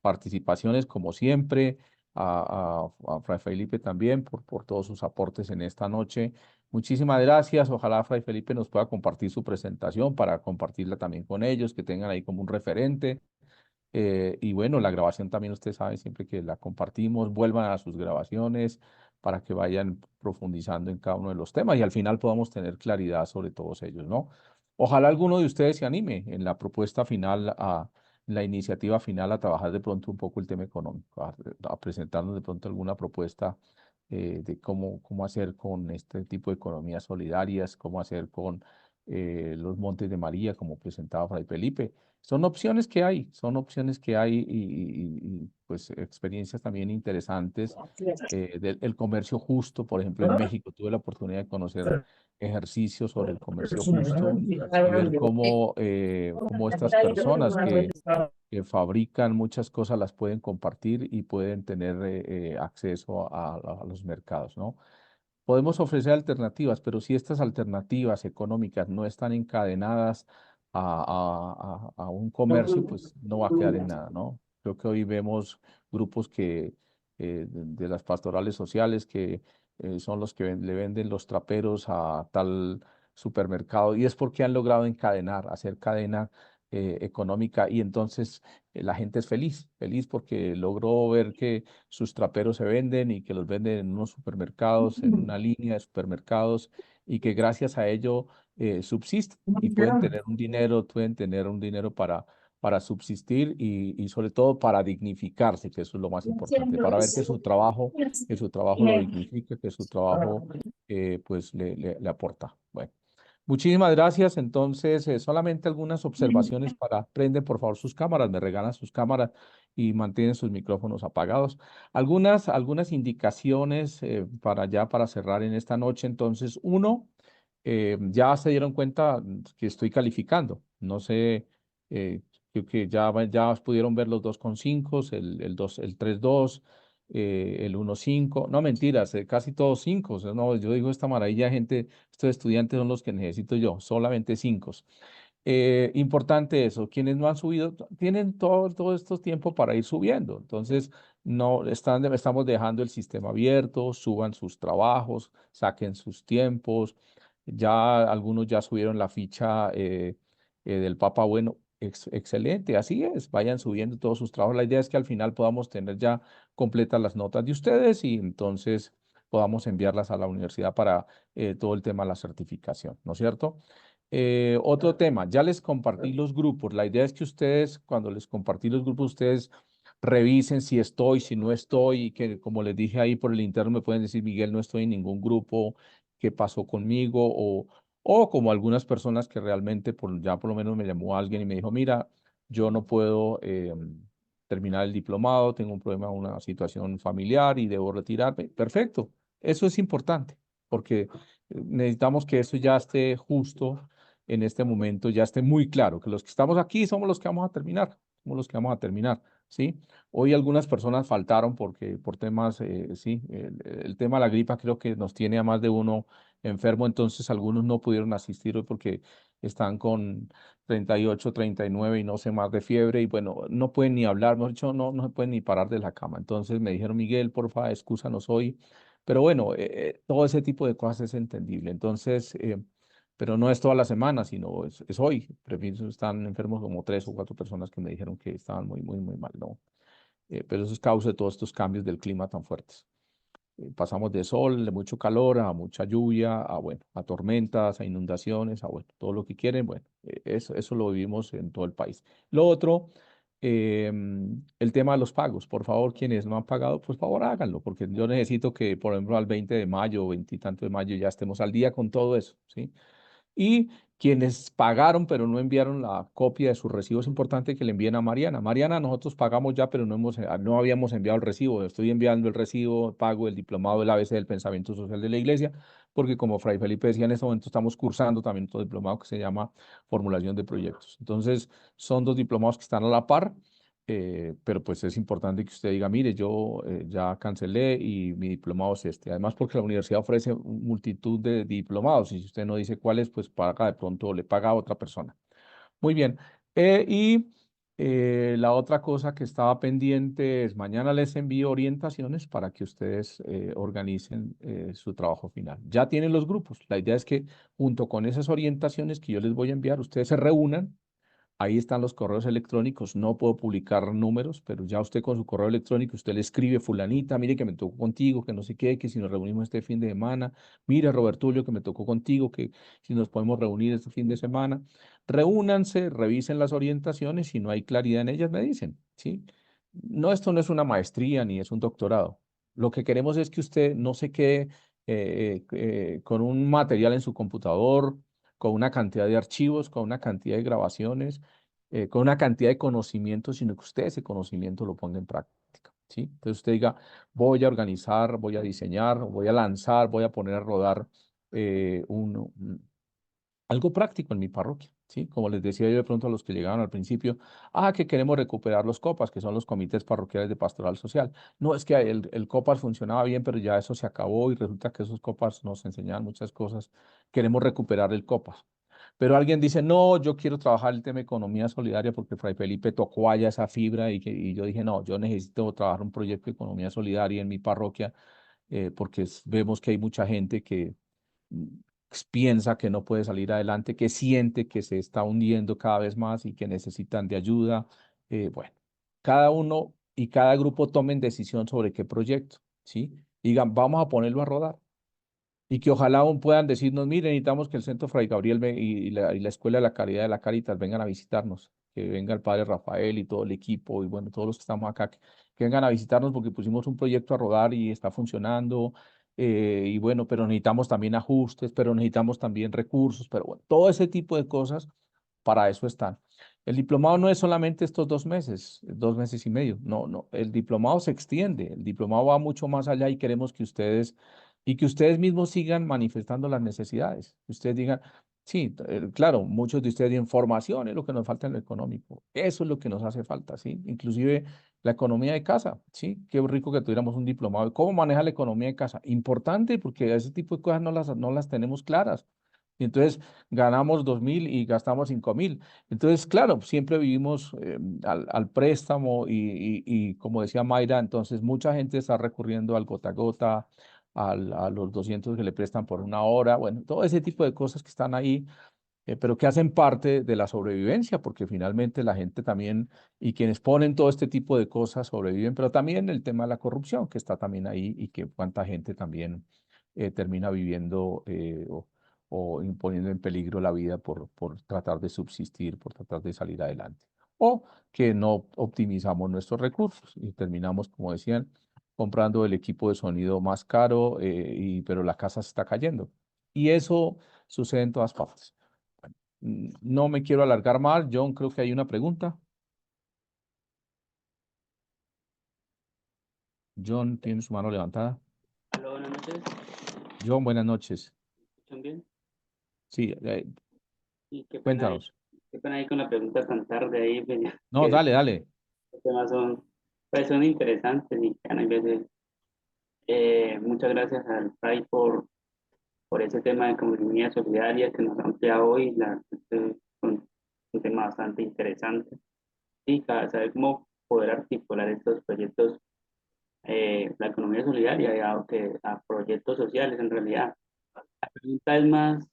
participaciones como siempre, a Fray Felipe también por todos sus aportes en esta noche. Muchísimas gracias. Ojalá Fray Felipe nos pueda compartir su presentación para compartirla también con ellos, que tengan ahí como un referente. Y bueno, la grabación también usted sabe, siempre que la compartimos, vuelvan a sus grabaciones para que vayan profundizando en cada uno de los temas y al final podamos tener claridad sobre todos ellos, ¿no? Ojalá alguno de ustedes se anime en la propuesta final, en la iniciativa final, a trabajar de pronto un poco el tema económico, a presentarnos de pronto alguna propuesta de cómo hacer con este tipo de economías solidarias, cómo hacer con los Montes de María, como presentaba Fray Felipe. Son opciones que hay, pues experiencias también interesantes del comercio justo. Por ejemplo, en México tuve la oportunidad de conocer ejercicios sobre el comercio justo y ver cómo estas personas que fabrican muchas cosas las pueden compartir y pueden tener acceso a los mercados, ¿no? Podemos ofrecer alternativas, pero si estas alternativas económicas no están encadenadas a un comercio, pues no va a quedar en nada, ¿no? Creo que hoy vemos grupos de las pastorales sociales que son los que le venden los traperos a tal supermercado y es porque han logrado encadenar, hacer cadena económica y entonces la gente es feliz porque logró ver que sus traperos se venden y que los venden en unos supermercados, en una línea de supermercados y que gracias a ello subsisten y pueden tener un dinero para subsistir y sobre todo para dignificarse, que eso es lo más importante, para ver que su trabajo lo dignifica, que su trabajo pues le aporta. Bueno. Muchísimas gracias. Entonces, solamente algunas observaciones prenden por favor sus cámaras, me regalan sus cámaras y mantienen sus micrófonos apagados. Algunas indicaciones para cerrar en esta noche. Entonces, uno, ya se dieron cuenta que estoy calificando. No sé, creo que ya pudieron ver los 2,5, el 3,2, el 1,5. No, mentiras, casi todos 5. O sea, no, yo digo esta maravilla de gente, estos estudiantes son los que necesito yo, solamente 5. Importante eso, quienes no han subido, tienen todo estos tiempos para ir subiendo. Entonces, estamos dejando el sistema abierto, suban sus trabajos, saquen sus tiempos. Ya algunos ya subieron la ficha del Papa Bueno. Excelente, así es, vayan subiendo todos sus trabajos. La idea es que al final podamos tener ya completas las notas de ustedes y entonces podamos enviarlas a la universidad para todo el tema de la certificación, ¿no es cierto? Otro tema, ya les compartí los grupos. La idea es que ustedes, cuando les compartí los grupos, ustedes revisen si estoy, si no estoy, y que como les dije ahí por el interno me pueden decir, Miguel, no estoy en ningún grupo, ¿qué pasó conmigo? O como algunas personas que realmente ya por lo menos me llamó alguien y me dijo, mira, yo no puedo terminar el diplomado, tengo un problema, una situación familiar y debo retirarme. Perfecto, eso es importante, porque necesitamos que eso ya esté justo en este momento, ya esté muy claro, que los que estamos aquí somos los que vamos a terminar, ¿sí? Hoy algunas personas faltaron por temas, sí, el tema de la gripa creo que nos tiene a más de uno enfermo, entonces algunos no pudieron asistir hoy porque están con 38, 39 y no sé más de fiebre y bueno, no pueden ni hablar, mejor dicho, no se pueden ni parar de la cama. Entonces me dijeron, Miguel, porfa, excúsanos hoy. Pero bueno, todo ese tipo de cosas es entendible. Entonces, pero no es toda la semana, sino es hoy. Prefiero, están enfermos como 3 o 4 personas que me dijeron que estaban muy mal, ¿no? Pero eso es causa de todos estos cambios del clima tan fuertes. Pasamos de sol, de mucho calor, a mucha lluvia, bueno, a tormentas, a inundaciones, bueno, todo lo que quieren, bueno, eso lo vivimos en todo el país. Lo otro, el tema de los pagos. Por favor, quienes no han pagado, por favor háganlo, porque yo necesito que, por ejemplo, al 20 de mayo, 20 y tanto de mayo, ya estemos al día con todo eso, ¿sí? Y quienes pagaron pero no enviaron la copia de su recibo, es importante que le envíen a Mariana. Mariana, nosotros pagamos ya, pero no habíamos enviado el recibo. Estoy enviando el recibo, pago el diplomado del ABC del Pensamiento Social de la Iglesia, porque como Fray Felipe decía, en este momento estamos cursando también otro diplomado que se llama Formulación de Proyectos. Entonces, son 2 diplomados que están a la par. Pero pues es importante que usted diga, mire, yo ya cancelé y mi diplomado es este. Además, porque la universidad ofrece multitud de diplomados y si usted no dice cuáles, pues paga de pronto, le paga a otra persona. Muy bien. Y La otra cosa que estaba pendiente es mañana les envío orientaciones para que ustedes organicen su trabajo final. Ya tienen los grupos. La idea es que junto con esas orientaciones que yo les voy a enviar, ustedes se reúnan. Ahí están los correos electrónicos. No puedo publicar números, pero ya usted con su correo electrónico, usted le escribe, fulanita, mire que me tocó contigo, que no sé qué, que si nos reunimos este fin de semana. Mira, Robertulio, que me tocó contigo, que si nos podemos reunir este fin de semana. Reúnanse, revisen las orientaciones. Si no hay claridad en ellas, me dicen, ¿sí? No, esto no es una maestría ni es un doctorado. Lo que queremos es que usted no se quede con un material en su computador, con una cantidad de archivos, con una cantidad de grabaciones, con una cantidad de conocimiento, sino que usted ese conocimiento lo ponga en práctica, ¿sí? Entonces usted diga, voy a organizar, voy a diseñar, voy a lanzar, voy a poner a rodar algo práctico en mi parroquia, ¿sí? Como les decía yo de pronto a los que llegaron al principio, que queremos recuperar los COPAS, que son los comités parroquiales de pastoral social. No, es que el COPAS funcionaba bien, pero ya eso se acabó y resulta que esos COPAS nos enseñaban muchas cosas. Queremos recuperar el COPAS. Pero alguien dice, no, yo quiero trabajar el tema de economía solidaria porque Fray Felipe tocó allá esa fibra y yo dije, no, yo necesito trabajar un proyecto de economía solidaria en mi parroquia porque vemos que hay mucha gente que mm, piensa que no puede salir adelante, que siente que se está hundiendo cada vez más y que necesitan de ayuda. Bueno, cada uno y cada grupo tomen decisión sobre qué proyecto, ¿sí? Digan, vamos a ponerlo a rodar. Y que ojalá aún puedan decirnos, miren, necesitamos que el Centro Fray Gabriel y la Escuela de la Caridad de la Cáritas vengan a visitarnos, que venga el Padre Rafael y todo el equipo, y bueno, todos los que estamos acá, que vengan a visitarnos porque pusimos un proyecto a rodar y está funcionando, y bueno, pero necesitamos también ajustes, pero necesitamos también recursos, pero bueno, todo ese tipo de cosas, para eso están. El diplomado no es solamente estos 2 meses, 2 meses y medio, no, no, el diplomado se extiende, el diplomado va mucho más allá y queremos que ustedes mismos sigan manifestando las necesidades. Que ustedes digan, sí, claro, muchos de ustedes tienen formación, es lo que nos falta en lo económico. Eso es lo que nos hace falta, ¿sí? Inclusive la economía de casa, ¿sí? Qué rico que tuviéramos un diplomado. ¿Cómo maneja la economía de casa? Importante porque ese tipo de cosas no las tenemos claras. Y entonces ganamos 2.000 y gastamos 5.000. Entonces, claro, siempre vivimos al préstamo y como decía Mayra, entonces mucha gente está recurriendo al gota a gota, a los 200 que le prestan por una hora, bueno, todo ese tipo de cosas que están ahí, pero que hacen parte de la sobrevivencia, porque finalmente la gente también, y quienes ponen todo este tipo de cosas sobreviven, pero también el tema de la corrupción, que está también ahí y que cuánta gente también termina viviendo o imponiendo en peligro la vida por tratar de subsistir, por tratar de salir adelante. O que no optimizamos nuestros recursos y terminamos, como decían, comprando el equipo de sonido más caro, pero la casa se está cayendo. Y eso sucede en todas partes. Bueno, no me quiero alargar más. John, creo que hay una pregunta. John tiene su mano levantada. Hola, buenas noches. John, buenas noches. ¿Me escuchan bien? Sí, Y cuéntanos. qué pena ahí con la pregunta tan tarde ahí, pues, ya No, que dale, dale. los temas son interesantes y que hay veces, muchas gracias al PAI por ese tema de economía solidaria que nos amplía hoy, un tema bastante interesante. Y saber cómo poder articular estos proyectos, la economía solidaria a proyectos sociales en realidad. La pregunta es más,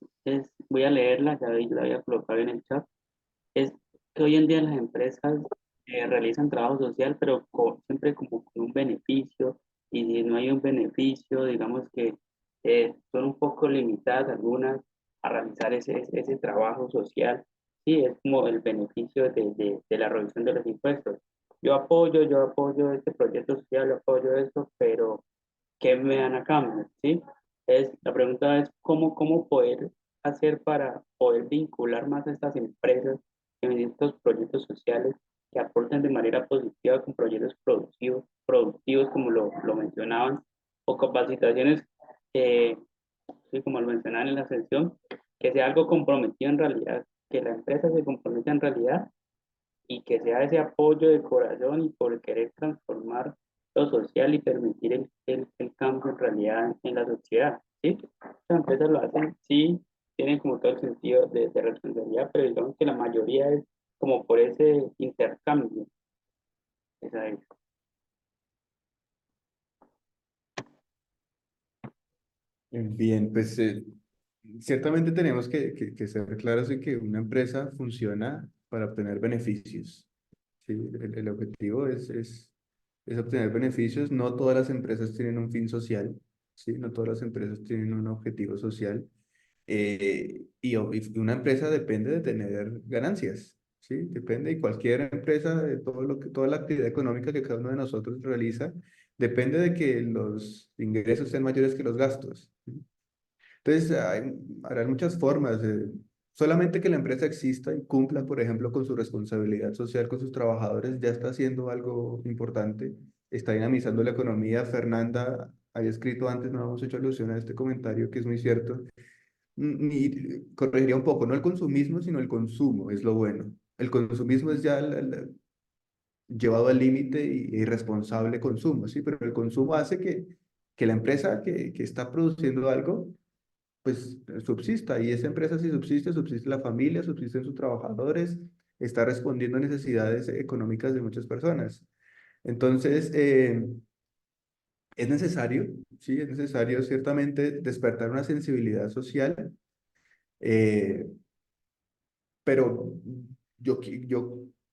voy a leerla, ya la voy a colocar en el chat. Es que hoy en día las empresas realizan trabajo social, pero siempre como con un beneficio, y si no hay un beneficio, digamos que son un poco limitadas algunas a realizar ese trabajo social. Sí, es como el beneficio de la reducción de los impuestos. Yo apoyo este proyecto social, yo apoyo esto, pero ¿qué me dan a cambio? ¿Sí? La pregunta es cómo poder hacer para poder vincular más a estas empresas en estos proyectos sociales que aporten de manera positiva con proyectos productivos como lo mencionaban, o capacitaciones, eh, sí, como lo mencionaban en la sesión, que sea algo comprometido en realidad, que la empresa se comprometa en realidad y que sea ese apoyo de corazón y por querer transformar lo social y permitir el cambio en realidad en la sociedad, ¿sí? Las empresas lo hacen, sí, tienen como todo el sentido de responsabilidad, pero digamos que la mayoría es como por ese intercambio. Esa es. Bien, pues ciertamente tenemos que ser claros en que una empresa funciona para obtener beneficios. ¿Sí? El objetivo es obtener beneficios. No todas las empresas tienen un fin social, ¿sí? No todas las empresas tienen un objetivo social. Y una empresa depende de tener ganancias, ¿sí? Depende, y cualquier empresa, de todo toda la actividad económica que cada uno de nosotros realiza, depende de que los ingresos sean mayores que los gastos. ¿Sí? Entonces, habrá muchas formas. Solamente que la empresa exista y cumpla, por ejemplo, con su responsabilidad social con sus trabajadores, ya está haciendo algo importante, está dinamizando la economía. Fernanda había escrito antes, no hemos hecho alusión a este comentario, que es muy cierto. Y corregiría un poco, no el consumismo, sino el consumo, es lo bueno. El consumismo es ya llevado al límite y irresponsable consumo, ¿sí? Pero el consumo hace que la empresa que está produciendo algo pues subsista, y esa empresa si subsiste, subsiste la familia, subsisten sus trabajadores, está respondiendo a necesidades económicas de muchas personas. Entonces, es necesario, sí, es necesario ciertamente despertar una sensibilidad social, eh, pero yo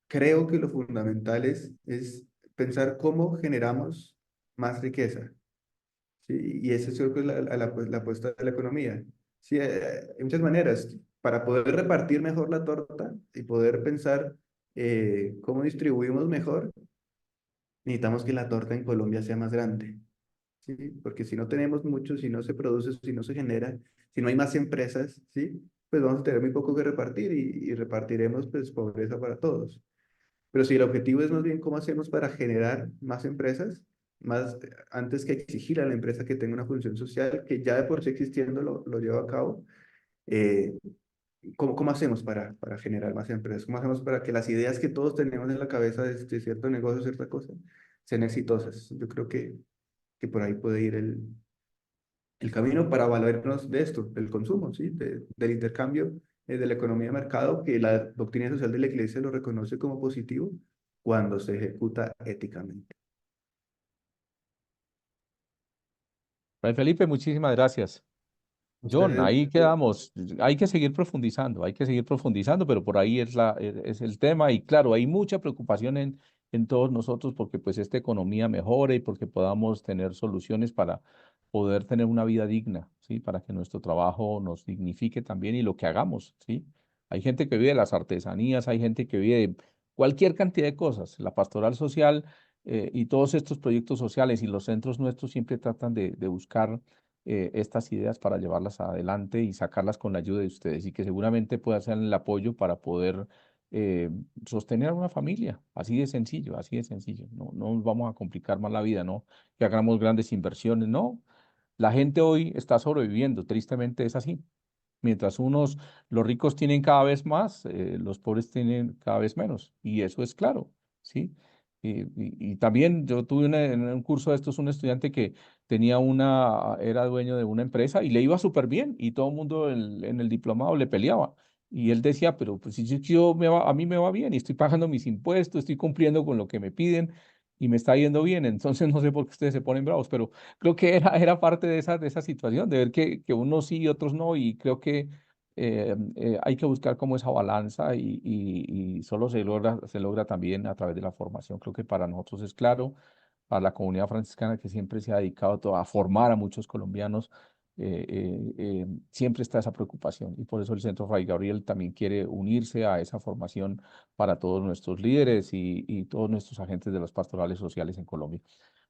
creo que lo fundamental es pensar cómo generamos más riqueza. Sí, y esa es creo que es la apuesta de la economía. Sí, hay muchas maneras para poder repartir mejor la torta y poder pensar cómo distribuimos mejor. Necesitamos que la torta en Colombia sea más grande, ¿sí? Porque si no tenemos mucho, si no se produce, si no se genera, si no hay más empresas, ¿sí? Pues vamos a tener muy poco que repartir y repartiremos pues pobreza para todos. Pero si el objetivo es más bien cómo hacemos para generar más empresas, más antes que exigir a la empresa que tenga una función social, que ya de por sí existiendo lo lleva a cabo, eh, ¿cómo hacemos para generar más empresas? ¿Cómo hacemos para que las ideas que todos tenemos en la cabeza de cierto negocio, cierta cosa, sean exitosas? Yo creo que por ahí puede ir el camino para valernos de esto, del consumo, ¿sí? Del intercambio, de la economía de mercado, que la doctrina social de la Iglesia lo reconoce como positivo cuando se ejecuta éticamente. Fray Felipe, muchísimas gracias. John, Ustedes, ahí quedamos. Hay que seguir profundizando, pero por ahí es el tema. Y claro, hay mucha preocupación en todos nosotros porque pues esta economía mejore y porque podamos tener soluciones para poder tener una vida digna, ¿sí? Para que nuestro trabajo nos dignifique también y lo que hagamos, ¿sí? Hay gente que vive de las artesanías, hay gente que vive de cualquier cantidad de cosas. La pastoral social y todos estos proyectos sociales y los centros nuestros siempre tratan de buscar estas ideas para llevarlas adelante y sacarlas con la ayuda de ustedes y que seguramente pueda ser el apoyo para poder eh, sostener una familia. Así de sencillo, así de sencillo. No, no nos vamos a complicar más la vida, ¿no? Que hagamos grandes inversiones, no. La gente hoy está sobreviviendo, tristemente es así. Mientras los ricos tienen cada vez más, los pobres tienen cada vez menos. Y eso es claro, ¿sí? Y también yo tuve en un curso de estos un estudiante que era dueño de una empresa y le iba súper bien y todo el mundo en el diplomado le peleaba. Y él decía, pero pues si a mí me va bien y estoy pagando mis impuestos, estoy cumpliendo con lo que me piden y me está yendo bien, entonces no sé por qué ustedes se ponen bravos, pero creo que era parte de esa situación, de ver que unos sí y otros no, y creo que hay que buscar como esa balanza y solo se logra también a través de la formación. Creo que para nosotros es claro, para la comunidad franciscana que siempre se ha dedicado a formar a muchos colombianos, siempre está esa preocupación y por eso el Centro Fray Gabriel también quiere unirse a esa formación para todos nuestros líderes y todos nuestros agentes de las pastorales sociales en Colombia.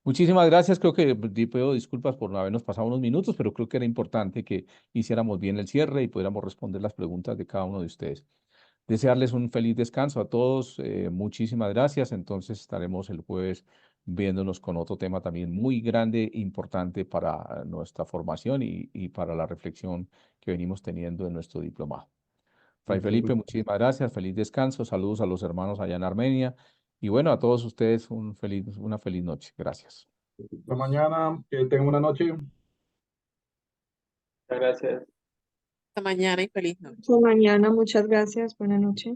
Muchísimas gracias. Creo que pido disculpas por no habernos pasado unos minutos, pero creo que era importante que hiciéramos bien el cierre y pudiéramos responder las preguntas de cada uno de ustedes. Desearles un feliz descanso a todos. Muchísimas gracias. Entonces estaremos el jueves viéndonos con otro tema también muy grande, importante para nuestra formación y para la reflexión que venimos teniendo en nuestro diplomado. Fray Felipe, muchísimas gracias. Feliz descanso. Saludos a los hermanos allá en Armenia. Y bueno, a todos ustedes una feliz noche. Gracias. Hasta mañana, que tengan una noche. Muchas gracias. Hasta mañana y feliz noche. Hasta mañana, muchas gracias. Buenas noches.